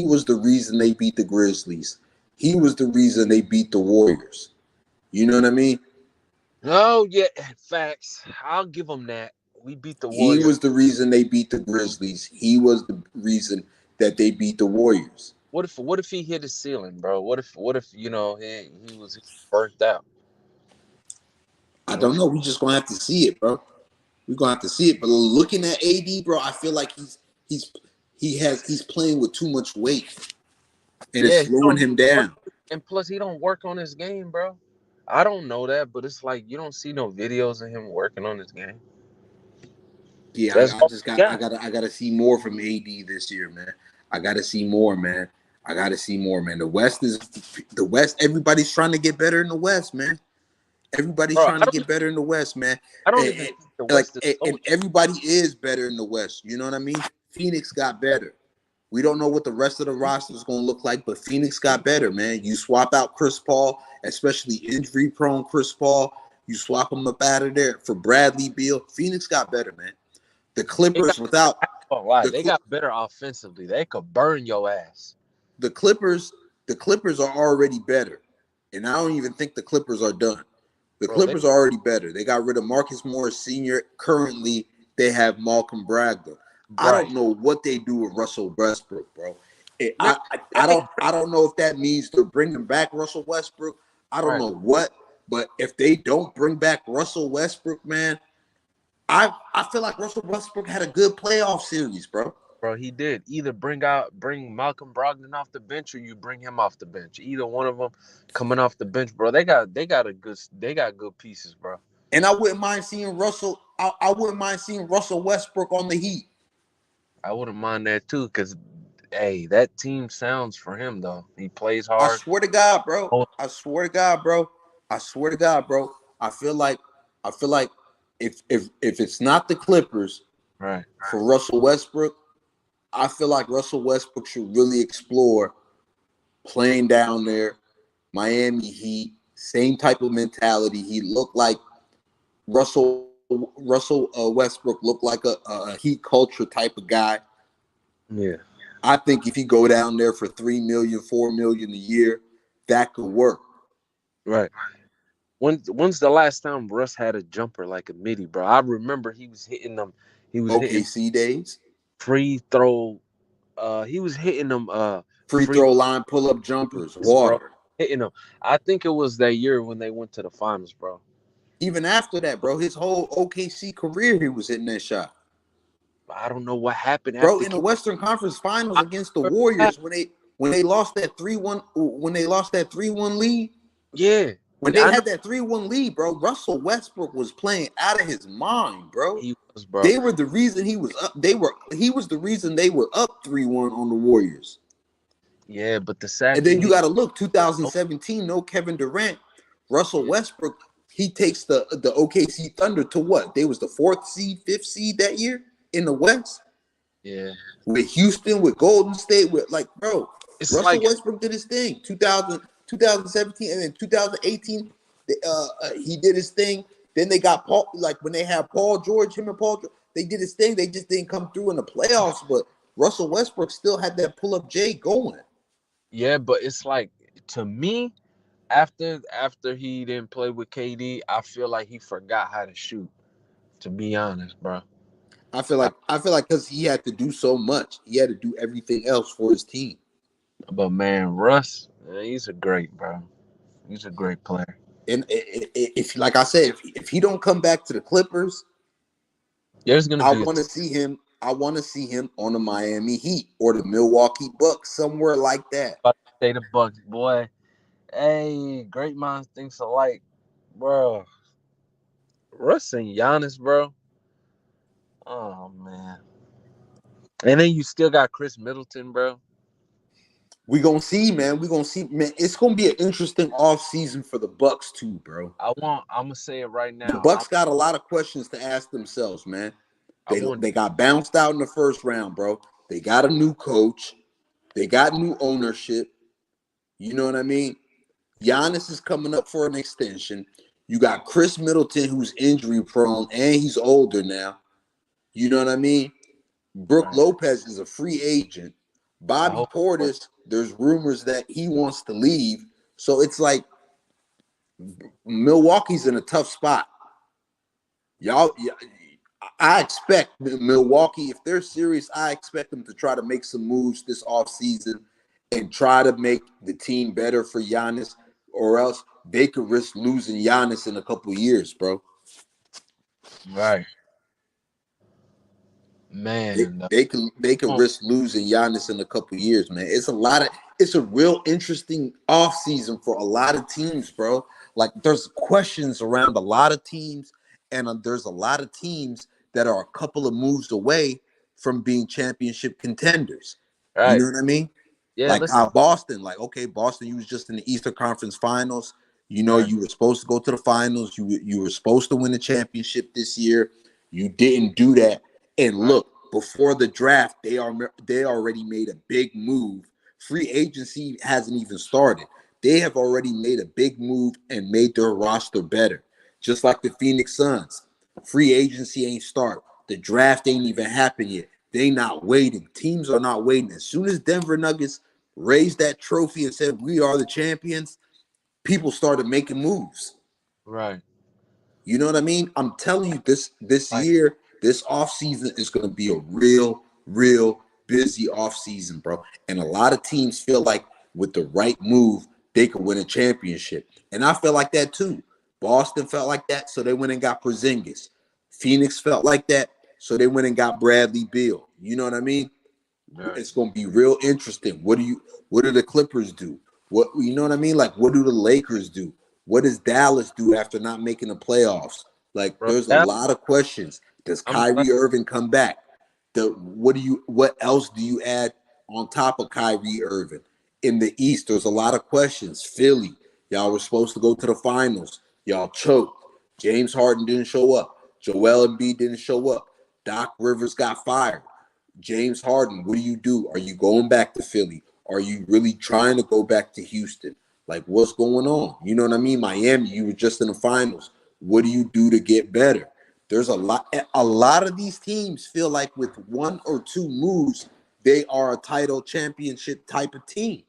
was the reason they beat the Grizzlies. He was the reason they beat the Warriors. You know what I mean? Oh yeah, facts. I'll give him that. We beat the He Warriors. was the reason they beat the Grizzlies. He was the reason that they beat the Warriors. What if he hit his ceiling, bro? What if he was burnt out? I What don't if know. We just gonna have to see it, bro. We're gonna have to see it. But looking at AD, bro, I feel like he's he's playing with too much weight. And it's yeah, he slowing don't him work, down. and plus he don't work on his game, bro. I don't know that, but it's like you don't see no videos of him working on his game. Yeah, That's I all just he got got. I gotta see more from AD this year, man. I gotta see more, man. I gotta see more, man. The West. Everybody's trying to get better in the West, man. Everybody's Bro, trying to get better in the West, man. I don't And, even think the like, West is and loaded. everybody is better in the West. You know what I mean? Phoenix got better. We don't know what the rest of the roster is going to look like, but Phoenix got better, man. You swap out Chris Paul, especially injury-prone Chris Paul. You swap him up out of there for Bradley Beal. Phoenix got better, man. The They got, Clippers without I ain't gonna lie, the they got better offensively. They could burn your ass. the Clippers, the Clippers are already better. And I don't even think the Clippers are done. The Bro, they Clippers are already better. They got rid of Marcus Morris Sr. Currently, they have Malcolm Brogdon. I right. don't know what they do with Russell Westbrook, bro. Man, I don't know if that means they're bringing back Russell Westbrook. I don't right. know what, but if they don't bring back Russell Westbrook, man, I feel like Russell Westbrook had a good playoff series, bro. Bro, he did. Either bring Malcolm Brogdon off the bench or you bring him off the bench. Either one of them coming off the bench, bro. They got good pieces, bro. And I wouldn't mind seeing Russell. I wouldn't mind seeing Russell Westbrook on the Heat. I wouldn't mind that too, because hey, that team sounds for him though. He plays I hard. swear to God, bro. Oh, I swear to God, bro. I swear to God, bro. I feel like if it's not the Clippers right. for Russell Westbrook, I feel like Russell Westbrook should really explore playing down there, Miami Heat, same type of mentality. He looked like Russell Westbrook looked like a Heat culture type of guy. Yeah. I think if you go down there for $3 million, $4 million a year, that could work. Right. When's the last time Russ had a jumper like a midi, bro? I remember he was hitting them. He was hitting OKC days, free throw. He was hitting them. free Free throw line, pull up jumpers, throws, bro. water. Hitting them. I think it was that year when they went to the finals, bro. Even after that, bro, his whole OKC career, he was hitting that shot. I don't know what happened Bro, after. in the Western Conference Finals I against the remember that. Warriors when they lost that 3-1 lead, Yeah, when they I know had that 3-1 lead, bro, Russell Westbrook was playing out of his mind, bro. he was, bro. They were the reason he was up. He was the reason they were up 3-1 on the Warriors. Yeah, but the sad And then thing you is, got to look 2017, no Kevin Durant, Russell yeah, Westbrook, he takes the OKC Thunder to what? They was the 4th seed, 5th seed that year in the West. yeah. With Houston, with Golden State, with bro, It's Russell like, Westbrook did his thing. 2017, and then 2018, he did his thing. Then they got Paul, like when they had Paul George, him and Paul George, they did his thing. They just didn't come through in the playoffs, but Russell Westbrook still had that pull-up J going. Yeah, but it's like, to me, after he didn't play with KD, I feel like he forgot how to shoot. To be honest, bro. I feel like because he had to do so much, he had to do everything else for his team. But man, Russ, he's a great, bro. He's a great player. And if, like I said, if he don't come back to the Clippers, There's gonna I be want to see him. I want to see him on the Miami Heat or the Milwaukee Bucks, somewhere like that. say the Bucks, boy. Hey, great minds thinks alike, bro. Russ and Giannis, bro. Oh man. And then you still got Chris Middleton, bro. We gonna see, man. We gonna see, man. It's gonna be an interesting off season for the Bucks too, bro. I'm gonna say it right The now. Bucks got a lot of questions to ask themselves, man. I want They got bounced out in the first round, bro. They got a new coach. They got new ownership. You know what I mean? Giannis is coming up for an extension. You got Chris Middleton, who's injury prone, and he's older now. You know what I mean? Brooke right. Lopez is a free agent. Bobby hope Portis, there's rumors that he wants to leave. So it's like Milwaukee's in a tough spot. I expect Milwaukee, if they're serious, I expect them to try to make some moves this offseason and try to make the team better for Giannis, or else they could risk losing Giannis in a couple of years, bro. right. Man, They could risk losing Giannis in a couple of years, man. It's a real interesting offseason for a lot of teams, bro. Like there's questions around a lot of teams, and there's a lot of teams that are a couple of moves away from being championship contenders. You right. know what I mean? Yeah, Like listen. Boston, like okay, Boston, you was just in the Eastern Conference Finals. You know, Right. you were supposed to go to the finals. You were supposed to win the championship this year. You didn't do that. And Right. look, before the draft, they already made a big move. Free agency hasn't even started. They have already made a big move and made their roster better. Just like the Phoenix Suns. Free agency ain't start. The draft ain't even happened yet. They not waiting. Teams are not waiting. As soon as Denver Nuggets raised that trophy and said we are the champions, people started making moves. Right. You know what I mean? I'm telling you, this Like, year, this offseason is going to be a real busy offseason, bro. And a lot of teams feel like with the right move, they could win a championship. And I felt like that too. Boston felt like that, so they went and got Porzingis. Phoenix felt like that, so they went and got Bradley Beal. You know what I mean? right. It's going to be real interesting. What do the Clippers do? What, you know what I mean? Like, what do the Lakers do? What does Dallas do after not making the playoffs? Like, Bro, there's a lot of questions. Does I'm glad. Kyrie Irving come back? What else do you add on top of Kyrie Irving? In the East, there's a lot of questions. Philly, y'all were supposed to go to the finals. Y'all choked. James Harden didn't show up. Joel Embiid didn't show up. Doc Rivers got fired. James Harden, what do? Are you going back to Philly? Are you really trying to go back to Houston? Like, what's going on? You know what I mean? Miami, you were just in the finals. What do you do to get better? There's a lot of these teams feel like with one or two moves, they are a title championship type of team.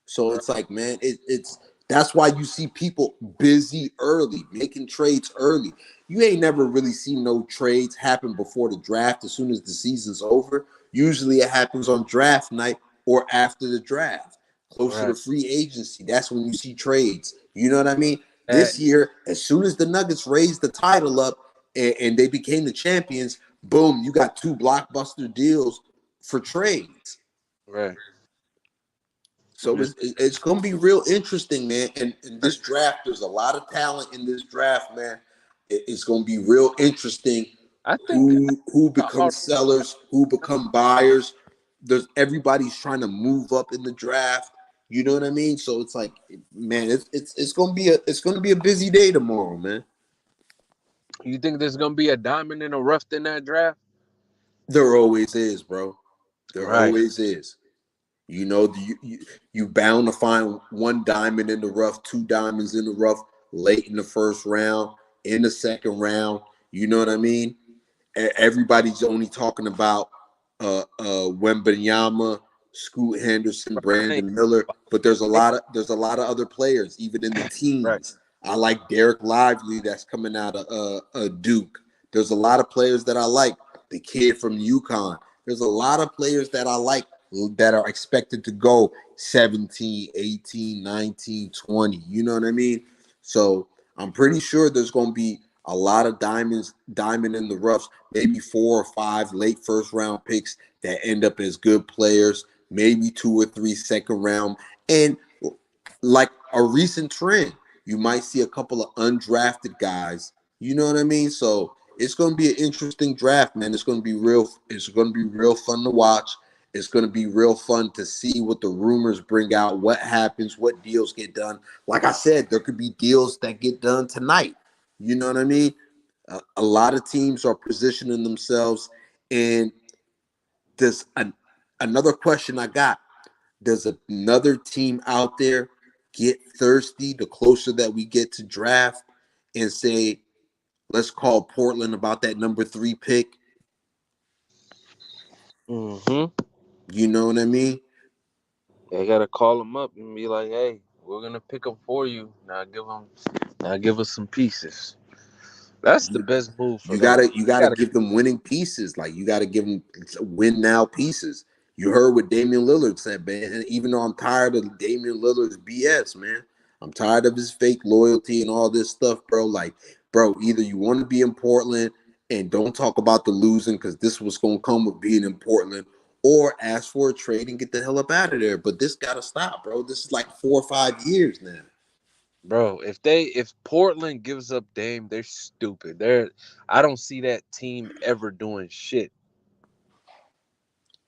So it's like, man, it's that's why you see people busy early, making trades early. You ain't never really seen no trades happen before the draft as soon as the season's over. Usually it happens on draft night or after the draft, closer to Right. free agency. That's when you see trades. You know what I mean? That, This year, as soon as the Nuggets raised the title up and they became the champions, boom, you got two blockbuster deals for trades. right. So it's going to be real interesting, man. And in this draft, there's a lot of talent in this draft, man. It's going to be real interesting I think who becomes sellers, who become buyers. There's everybody's trying to move up in the draft. You know what I mean? So it's like, man, it's going to be a busy day tomorrow, man. you think there's gonna be a diamond in the rough in that draft. There always is, bro. There Right. always is. You know, you bound to find one diamond in the rough, two diamonds in the rough late in the first round. in the second round. You know what I mean? Everybody's only talking about Wembanyama, Scoot Henderson, Right. Brandon Miller, but there's a lot of other players, even in the Right. teens. I like Derek Lively that's coming out of Duke. There's a lot of players that I like. The kid from UConn. There's a lot of players that I like that are expected to go 17, 18, 19, 20. You know what I mean? So I'm pretty sure there's going to be a lot of diamond in the roughs, maybe 4 or 5 late first round picks that end up as good players, maybe 2 or 3 second round. And like a recent trend, you might see a couple of undrafted guys. You know what I mean? So it's going to be an interesting draft, man. It's going to be real fun to watch. It's going to be real fun to see what the rumors bring out, what happens, what deals get done. Like I said, there could be deals that get done tonight. You know what I mean? A lot of teams are positioning themselves. And there's another question I got. Does another team out there get thirsty the closer that we get to draft and say, let's call Portland about that number 3 pick? Mm-hmm. You know what I mean? They gotta call them up and be like, "Hey, we're gonna pick them for you. Now give us some pieces." That's the You, best move for you them. gotta you gotta give them winning pieces. Like you gotta give them win now pieces. You heard what Damian Lillard said, man. And even though I'm tired of Damian Lillard's BS, man, I'm tired of his fake loyalty and all this stuff, bro. Like, bro, either you want to be in Portland and don't talk about the losing because this was gonna come with being in Portland, or ask for a trade and get the hell up out of there. But this gotta stop, bro. This is like 4 or 5 years now. Bro, if Portland gives up Dame, they're stupid. I don't see that team ever doing shit.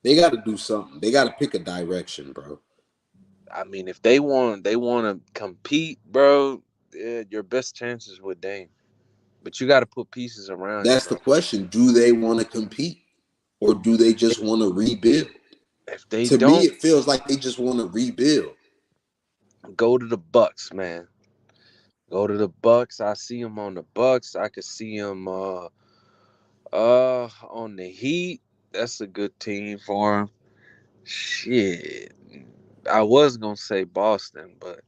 They got to do something. They got to pick a direction, bro. I mean, if they want to compete, bro, your best chances with Dame. But you got to put pieces around you, That's the bro. question. Do they want to compete or do they just want to rebuild? If they To me, don't, it feels like they just want to rebuild. go to the Bucks, man. Go to the Bucks. I see him on the Bucks. I could see him on the Heat. That's a good team for him. Shit. I was gonna say Boston, but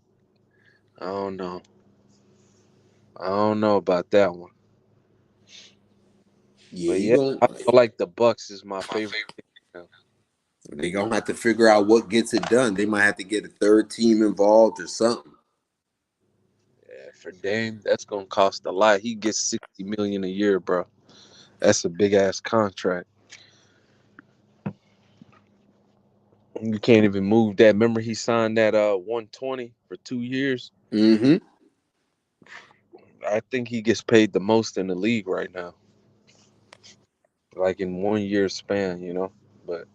I don't know. I don't know about that one. Yeah, But you yeah, going I feel like the Bucks is my favorite team. they gonna have to figure out what gets it done. They might have to get a third team involved or something. Yeah, for Dame, that's gonna cost a lot. He gets 60 million a year, bro. That's a big ass contract. You can't even move that. Remember he signed that 120 for 2 years? Mm-hmm. I think he gets paid the most in the league right now. Like in 1 year span, you know. But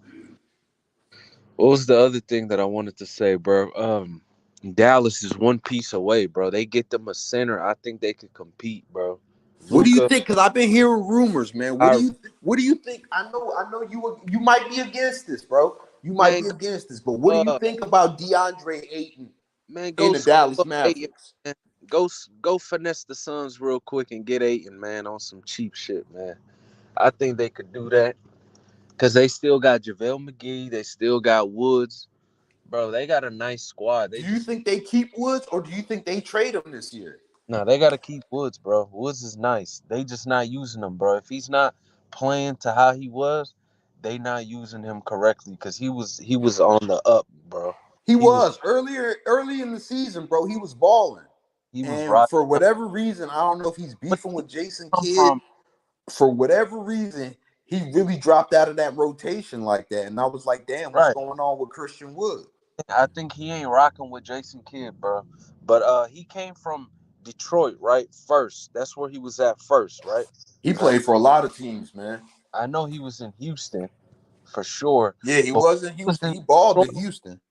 what was the other thing that I wanted to say, bro? Dallas is one piece away, bro. They get them a center. I think they could compete, bro. What do you Luca, think? Because I've been hearing rumors, man. I What do you think? I know you might be against this, bro. You might man, be against this, but what do you think about DeAndre Ayton man, and go the scoop Dallas up Aiton, Mavericks? man. Go finesse the Suns real quick and get Aiton, man, on some cheap shit, man. I think they could do that because they still got JaVale McGee. They still got Woods, bro. They got a nice squad. Do They you just think they keep Woods or do you think they trade him this year? no, they got to keep Woods, bro. Woods is nice. They just not using him, bro. If he's not playing to how he was, they not using him correctly because he was on the up, bro. He He was was early in the season, bro. He was balling. he was And right. for whatever reason, I don't know if he's Where beefing did with Jason he come Kidd. from? For whatever reason, he really dropped out of that rotation like that. And I was like, damn, what's Right. going on with Christian Wood? I think he ain't rocking with Jason Kidd, bro. But he came from Detroit, right? First, that's where he was at first, right? He Uh, played for a lot of teams, man. I know he was in Houston for sure. Yeah, he But was in when he was Houston. in He balled in Detroit, Houston.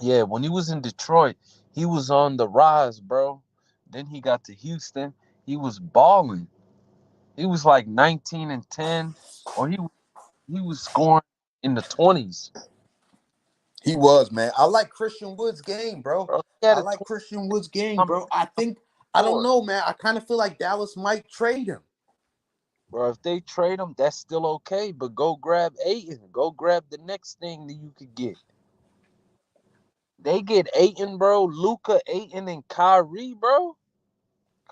yeah, when he was in Detroit, he was on the rise, bro. Then he got to Houston, he was balling. He was like 19 and 10, or he was scoring in the 20s, He was, man. I like Christian Wood's game, bro. bro. He had I a like 20 Christian Wood's game, number. bro. I don't know, man. I kind of feel like Dallas might trade him. Bro, if they trade him, that's still okay. But go grab Ayton. Go grab the next thing that you could get. They get Ayton, bro. Luka, Ayton, and Kyrie, bro.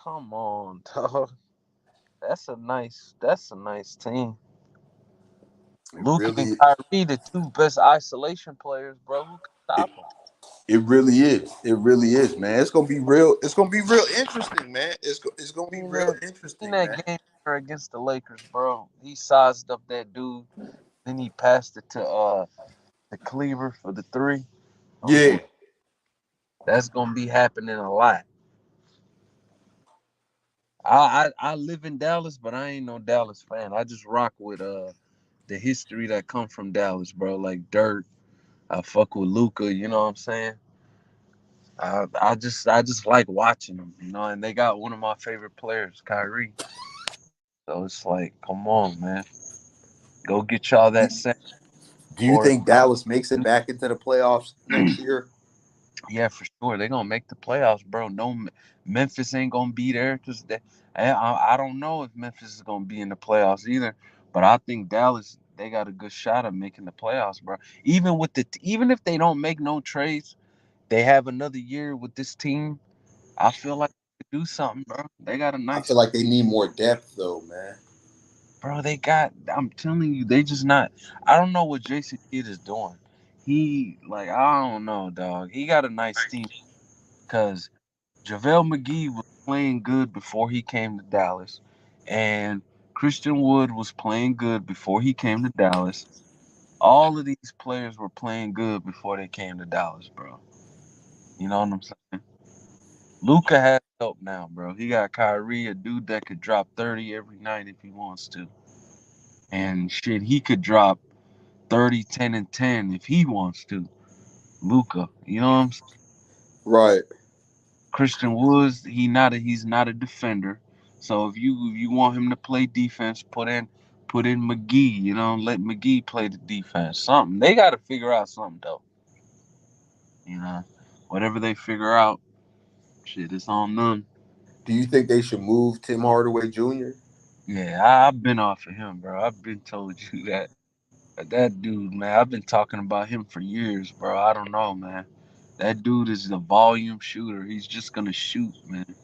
Come on, dog. That's a nice team. It Luka and really, Kyrie, the two best isolation players, bro. Who can it, stop them? it really is. It really is, man. It's gonna be real. It's gonna be real interesting, man. It's gonna be Seen real that, seen interesting, that man. game against the Lakers, bro. He sized up that dude. Then he passed it to Cleaver for the three. Oh yeah, Yeah. that's gonna be happening a lot. I live in Dallas, but I ain't no Dallas fan. I just rock with the history that come from Dallas, bro. Like Dirk. I fuck with Luca, you know what I'm saying? I just like watching them, you know, and they got one of my favorite players, Kyrie. So it's like, come on, man. Go get y'all Do, that set do you or think Dallas makes it back into the playoffs next year? yeah, for sure. They're gonna make the playoffs, bro. No, Memphis ain't gonna be there because I don't know if Memphis is gonna be in the playoffs either. But I think Dallas they got a good shot of making the playoffs, bro. Even if they don't make no trades, they have another year with this team. I feel like they could do something, bro. They got a I nice, feel like they need more depth, though, man. bro. They got. I'm telling you, they just not. I don't know what Jason Kidd is doing. He like I don't know, dog. He got a nice team because JaVale McGee was playing good before he came to Dallas, and Christian Wood was playing good before he came to Dallas. All of these players were playing good before they came to Dallas, bro. You know what I'm saying? Luca has help now, bro. He got Kyrie, a dude that could drop 30 every night if he wants to. And shit, he could drop 30, 10, and 10 if he wants to. Luca, you know what I'm saying? Right. Christian Woods, he's not a defender. So if you want him to play defense, put in McGee, you know, let McGee play the defense. Something. They gotta figure out something though. You know. Whatever they figure out, shit, it's on them. Do you think they should move Tim Hardaway Jr.? Yeah, I've been off of him, bro. I've been told you that. That dude, man, I've been talking about him for years, bro. I don't know, man. That dude is a volume shooter. He's just gonna shoot, man.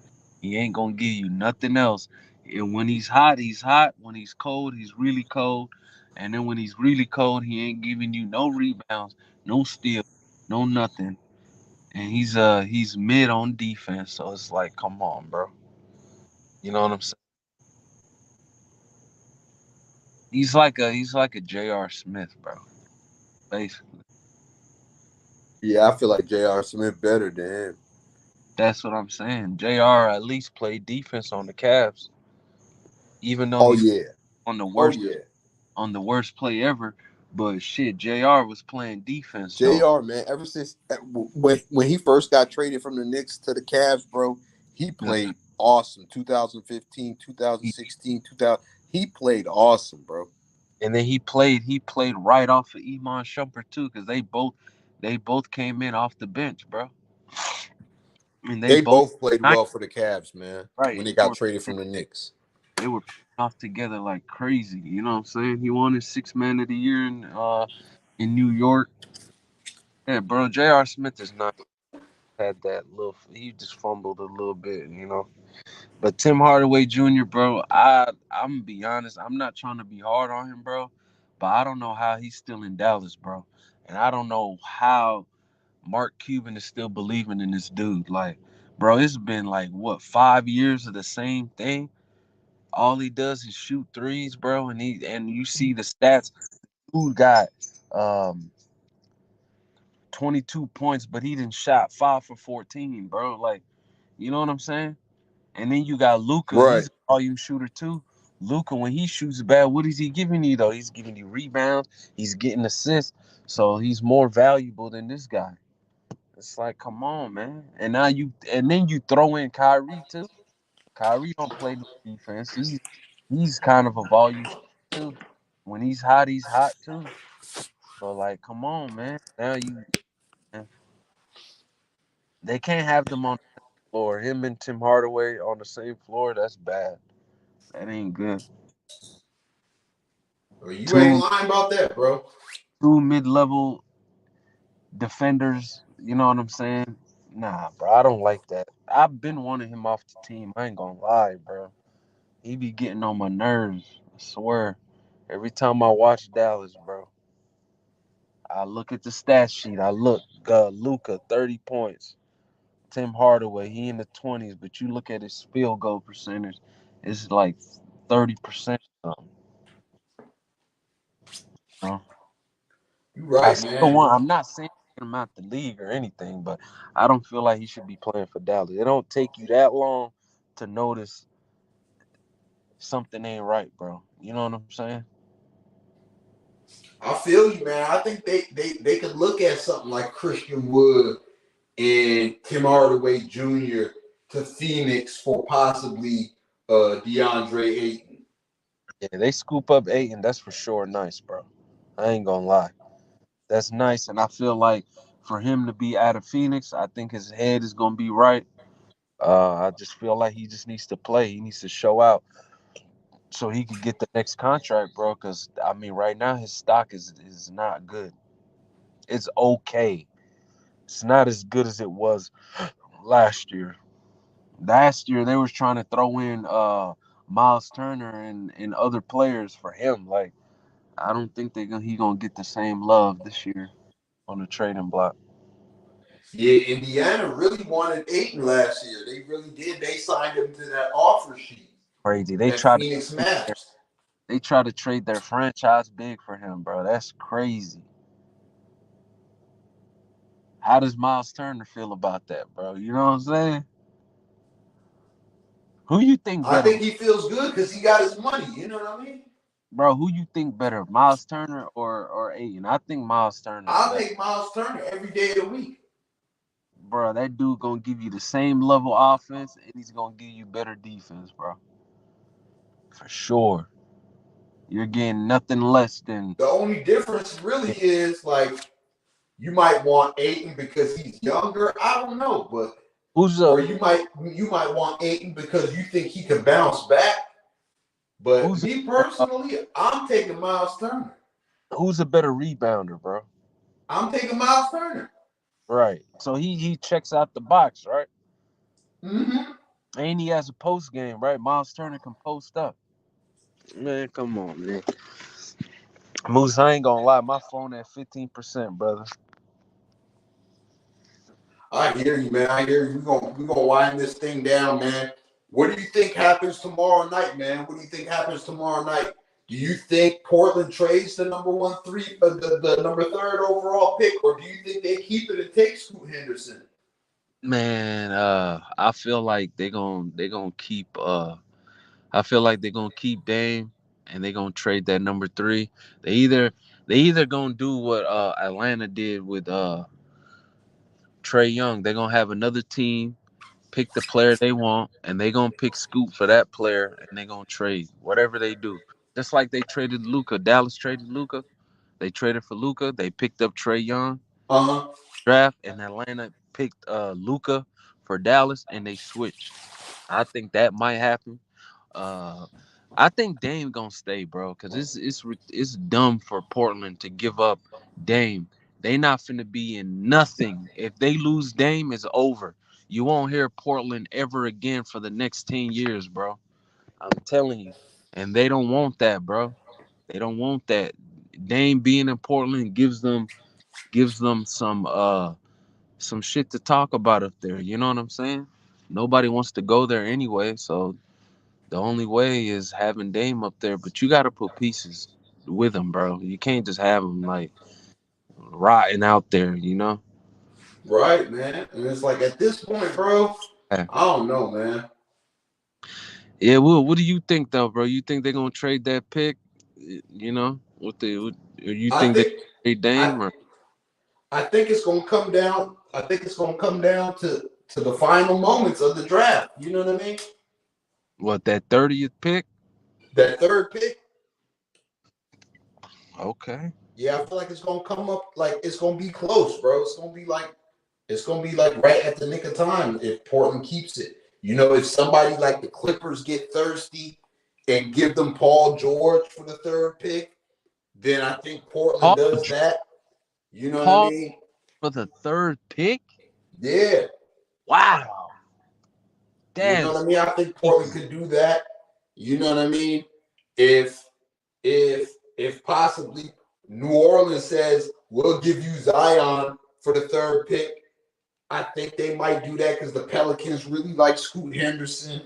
He ain't gonna give you nothing else. And when he's hot, he's hot. When he's cold, he's really cold. And then when he's really cold, he ain't giving you no rebounds, no steal, no nothing. And he's mid on defense, so it's like, come on, bro. You know what I'm saying? He's like a J.R. Smith, bro. Basically, Yeah, I feel like J.R. Smith better than him. that's what I'm saying. J.R. at least played defense on the Cavs, even though Oh he's yeah. on the Oh worst yeah. on the worst play ever. But shit, Jr. was playing defense though. Jr. Man, ever since when he first got traded from the Knicks to the Cavs, bro, he Yeah. played awesome. 2015, He, 2016, 2000. He played awesome, bro. and then he played right off of Iman Shumpert too, because they both came in off the bench, bro. I mean they They both both played nice, well for the Cavs, man. right. When they They got were traded from the Knicks. they were off together like crazy. You know what I'm saying? He won his six man of the year in New York. Yeah, bro. J.R. Smith is not had that little. He just fumbled a little bit, you know. But Tim Hardaway Jr., bro, I'm gonna be honest. I'm not trying to be hard on him, bro. But I don't know how he's still in Dallas, bro. And I don't know how Mark Cuban is still believing in this dude. Like, bro, it's been like what 5 years of the same thing. All he does is shoot threes, bro. And you see the stats. Dude got um 22 points, but he didn't shot 5 for 14, bro. Like, you know what I'm saying? And then you got Luca. Right. He's a volume shooter too. Luca, when he shoots bad, what is he giving you though? He's giving you rebounds. He's getting assists. So he's more valuable than this guy. It's like, come on, man. And then you throw in Kyrie too. Kyrie don't play no defense. He's kind of a volume shooter too. When he's hot too. So like, come on, man. Now they can't have them on. Or him and Tim Hardaway on the same floor, that's bad. That ain't good. Well, you ain't Two lying about that, bro. two mid-level defenders, you know what I'm saying? Nah, bro, I don't like that. I've been wanting him off the team. I ain't gonna lie, bro. He be getting on my nerves. I swear. Every time I watch Dallas, bro, I look at the stat sheet. I look, Luca, 30 points. Tim Hardaway, he in the 20s, but you look at his field goal percentage, it's like 30% something. You know? You right, man. I'm not saying taking him out the league or anything, but I don't feel like he should be playing for Dallas. It don't take you that long to notice something ain't right, bro. You know what I'm saying? I feel you, man. I think they could look at something like Christian Wood and Tim Hardaway Jr. to Phoenix for possibly DeAndre Ayton. Yeah, they scoop up Aiton. That's for sure nice, bro. I ain't gonna lie. That's nice, and I feel like for him to be out of Phoenix, I think his head is gonna be right. I just feel like he just needs to play. He needs to show out so he could get the next contract, bro. Because I mean, right now his stock is not good. It's okay. It's not as good as it was last year. Last year they was trying to throw in Miles Turner and other players for him. Like I don't think he gonna get the same love this year on the trading block. Yeah, Indiana really wanted Ayton last year. They really did. They signed him to that offer sheet Crazy. that Phoenix matched. They try to trade their franchise big for him, bro. That's crazy. How does Miles Turner feel about that, bro? You know what I'm saying? Who you think I better, think he feels good because he got his money. You know what I mean? bro? Who you think better, Miles Turner or Aiden? I think Miles Turner is I'll better, take Miles Turner every day of the week. bro. That dude gonna give you the same level offense, and he's gonna give you better defense, bro. For sure. You're getting nothing less than The only difference really is like you might want Ayton because he's younger. I don't know, but who's or a you might want Ayton because you think he can bounce back. But who's me a, personally, I'm taking Miles Turner. who's a better rebounder, bro? I'm taking Miles Turner. Right. So he checks out the box, right? Mm-hmm. And he has a post game, right? Miles Turner can post up. Man, come on, man. Moose, I ain't gonna lie, my phone at 15%, brother. I hear you, man. I hear you. We're gonna wind this thing down, man. What do you think happens tomorrow night, man? What do you think happens tomorrow night? Do you think Portland trades the number one three, the number third overall pick, or do you think they keep it and take Scoot Henderson? Man, I feel like they gonna keep I feel like they're gonna keep Dame and they're gonna trade that number three. They either they either gonna do what Atlanta did with Trey Young. They're gonna have another team pick the player they want, and they gonna pick Scoot for that player, and they gonna trade whatever they do. Just like they traded Luca. Dallas traded Luca. They traded for Luca. They picked up Trey Young Uh-huh. draft, and Atlanta picked Luca for Dallas, and they switched. I think that might happen. Uh, I think Dame gonna stay, bro, because it's dumb for Portland to give up Dame. They not finna be in nothing. If they lose Dame, it's over. You won't hear Portland ever again for the next 10 years, bro. I'm telling you, and they don't want that, bro. They don't want that. Dame being in Portland gives them some shit to talk about up there. You know what I'm saying? Nobody wants to go there anyway, so the only way is having Dame up there. But you got to put pieces with him, bro. You can't just have him like rotting out there. You know? Right, man. And it's like at this point, bro, Yeah. I don't know, man. Yeah. Well, what do you think though, bro? You think they're gonna trade that pick? You know, or you I think they think trade I Dame or I think it's gonna come down. I think it's gonna come down to the final moments of the draft. You know what I mean? what that 30th pick? That third pick. Okay. Yeah, I feel like it's gonna come up like it's gonna be close, bro. It's gonna be like It's gonna be like right at the nick of time if Portland keeps it. You know, if somebody like the Clippers get thirsty and give them Paul George for the third pick, then I think Portland does that. You know what I mean? For the third pick? Yeah. Wow. You know what That's I mean? I think Portland could do that. You know what I mean? If possibly New Orleans says we'll give you Zion for the third pick, I think they might do that because the Pelicans really like Scoot Henderson.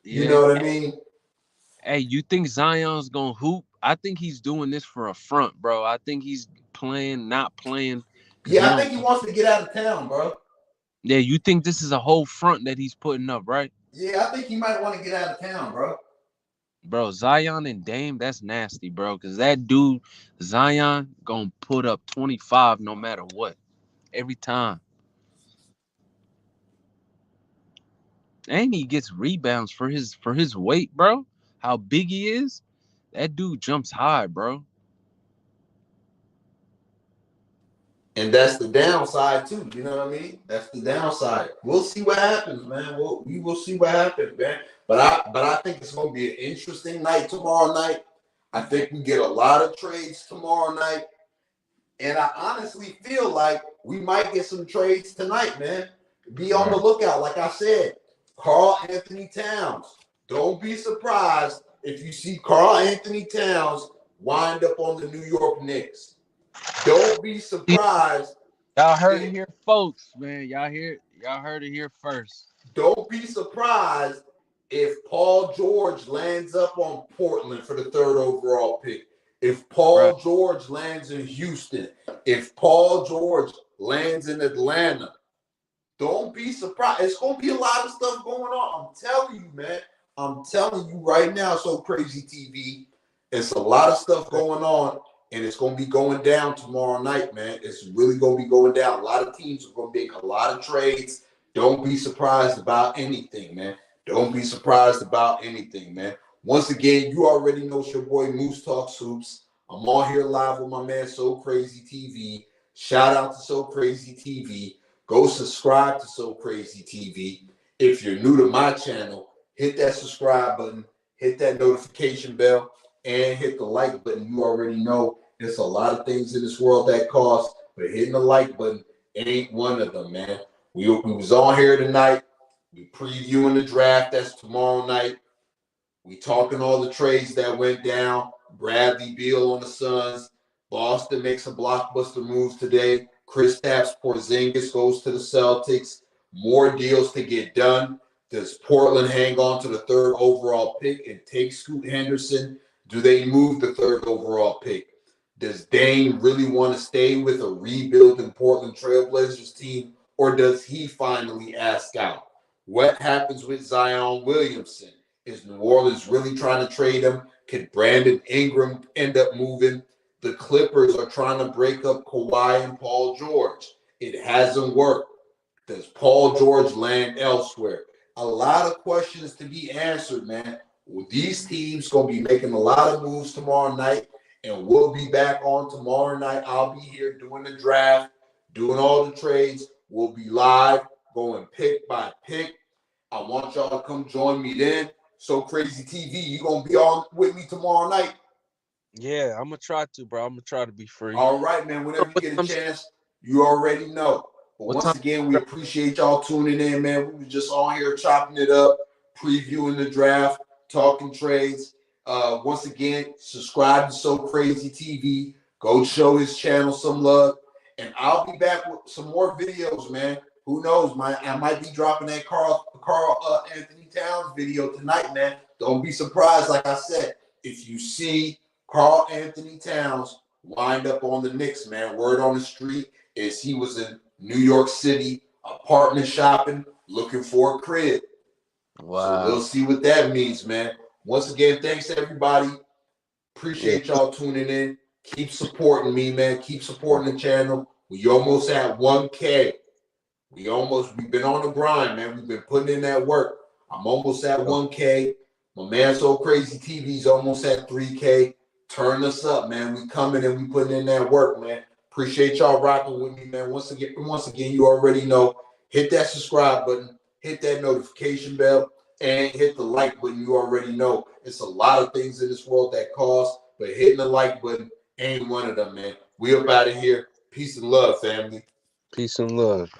yeah. You know what I mean? Hey, you think Zion's gonna hoop? I think he's doing this for a front, bro. I think he's playing, not playing. Yeah, I think he wants to get out of town, bro. Yeah, you think this is a whole front that he's putting up, right? Yeah, I think he might want to get out of town, bro. Bro, Zion and Dame, that's nasty, bro. Because that dude, Zion, gonna put up 25 no matter what. Every time. And he gets rebounds for his weight, bro. How big he is. That dude jumps high, bro. And that's the downside too. You know what I mean? That's the downside. We'll see what happens, man. We will see what happens, man. But I think it's gonna be an interesting night tomorrow night. I think we get a lot of trades tomorrow night. And I honestly feel like we might get some trades tonight, man. Be on the lookout. Like I said, Karl Anthony Towns. Don't be surprised if you see Karl Anthony Towns wind up on the New York Knicks. Don't be surprised. Y'all heard it here, folks, man. Y'all heard it here first. Don't be surprised if Paul George lands up on Portland for the third overall pick. If Paul George lands in Houston, if Paul George lands in Atlanta, don't be surprised. It's going to be a lot of stuff going on. I'm telling you, man. I'm telling you right now, So Crazy TV. It's a lot of stuff going on, and it's going to be going down tomorrow night, man. It's really going to be going down. A lot of teams are going to make a lot of trades. Don't be surprised about anything, man. Don't be surprised about anything, man. Once again, you already know it's your boy Moose Talks Hoops. I'm on here live with my man So Crazy TV. Shout out to So Crazy TV. Go subscribe to So Crazy TV. If you're new to my channel, hit that subscribe button, hit that notification bell, and hit the like button. You already know there's a lot of things in this world that cost, but hitting the like button ain't one of them, man. We was on here tonight. We previewing the draft. That's tomorrow night. We talking all the trades that went down. Bradley Beal on the Suns. Boston makes some blockbuster moves today. Kristaps Porzingis goes to the Celtics. More deals to get done. Does Portland hang on to the third overall pick and take Scoot Henderson? Do they move the third overall pick? Does Dame really want to stay with a rebuilding Portland Trailblazers team, or does he finally ask out? What happens with Zion Williamson? Is New Orleans really trying to trade him? Can Brandon Ingram end up moving? The Clippers are trying to break up Kawhi and Paul George. It hasn't worked. Does Paul George land elsewhere? A lot of questions to be answered, man. Well, these teams going to be making a lot of moves tomorrow night, and we'll be back on tomorrow night. I'll be here doing the draft, doing all the trades. We'll be live, going pick by pick. I want y'all to come join me then. So Crazy TV, you going to be on with me tomorrow night? Yeah, I'm going to try to, bro. I'm going to try to be free. All right, man. Whenever you get a chance, you already know. But once again, we appreciate y'all tuning in, man. We were just on here chopping it up, previewing the draft, talking trades. Once again, subscribe to So Crazy TV. Go show his channel some love. And I'll be back with some more videos, man. Who knows, man? I might be dropping that Karl Anthony Towns video tonight, man. Don't be surprised, like I said, if you see Karl Anthony Towns wind up on the Knicks, man. Word on the street is he was in New York City apartment shopping, looking for a crib. Wow. So we'll see what that means, man. Once again, thanks to everybody. Appreciate y'all tuning in. Keep supporting me, man. Keep supporting the channel. We almost at 1K. We've been on the grind, man. We've been putting in that work. I'm almost at 1K. My man So Crazy TV's almost at 3K. Turn us up, man. We coming and we putting in that work, man. Appreciate y'all rocking with me, man. Once again, you already know. Hit that subscribe button, hit that notification bell, and hit the like button. You already know. It's a lot of things in this world that cost, but hitting the like button ain't one of them, man. We up out of here. Peace and love, family. Peace and love.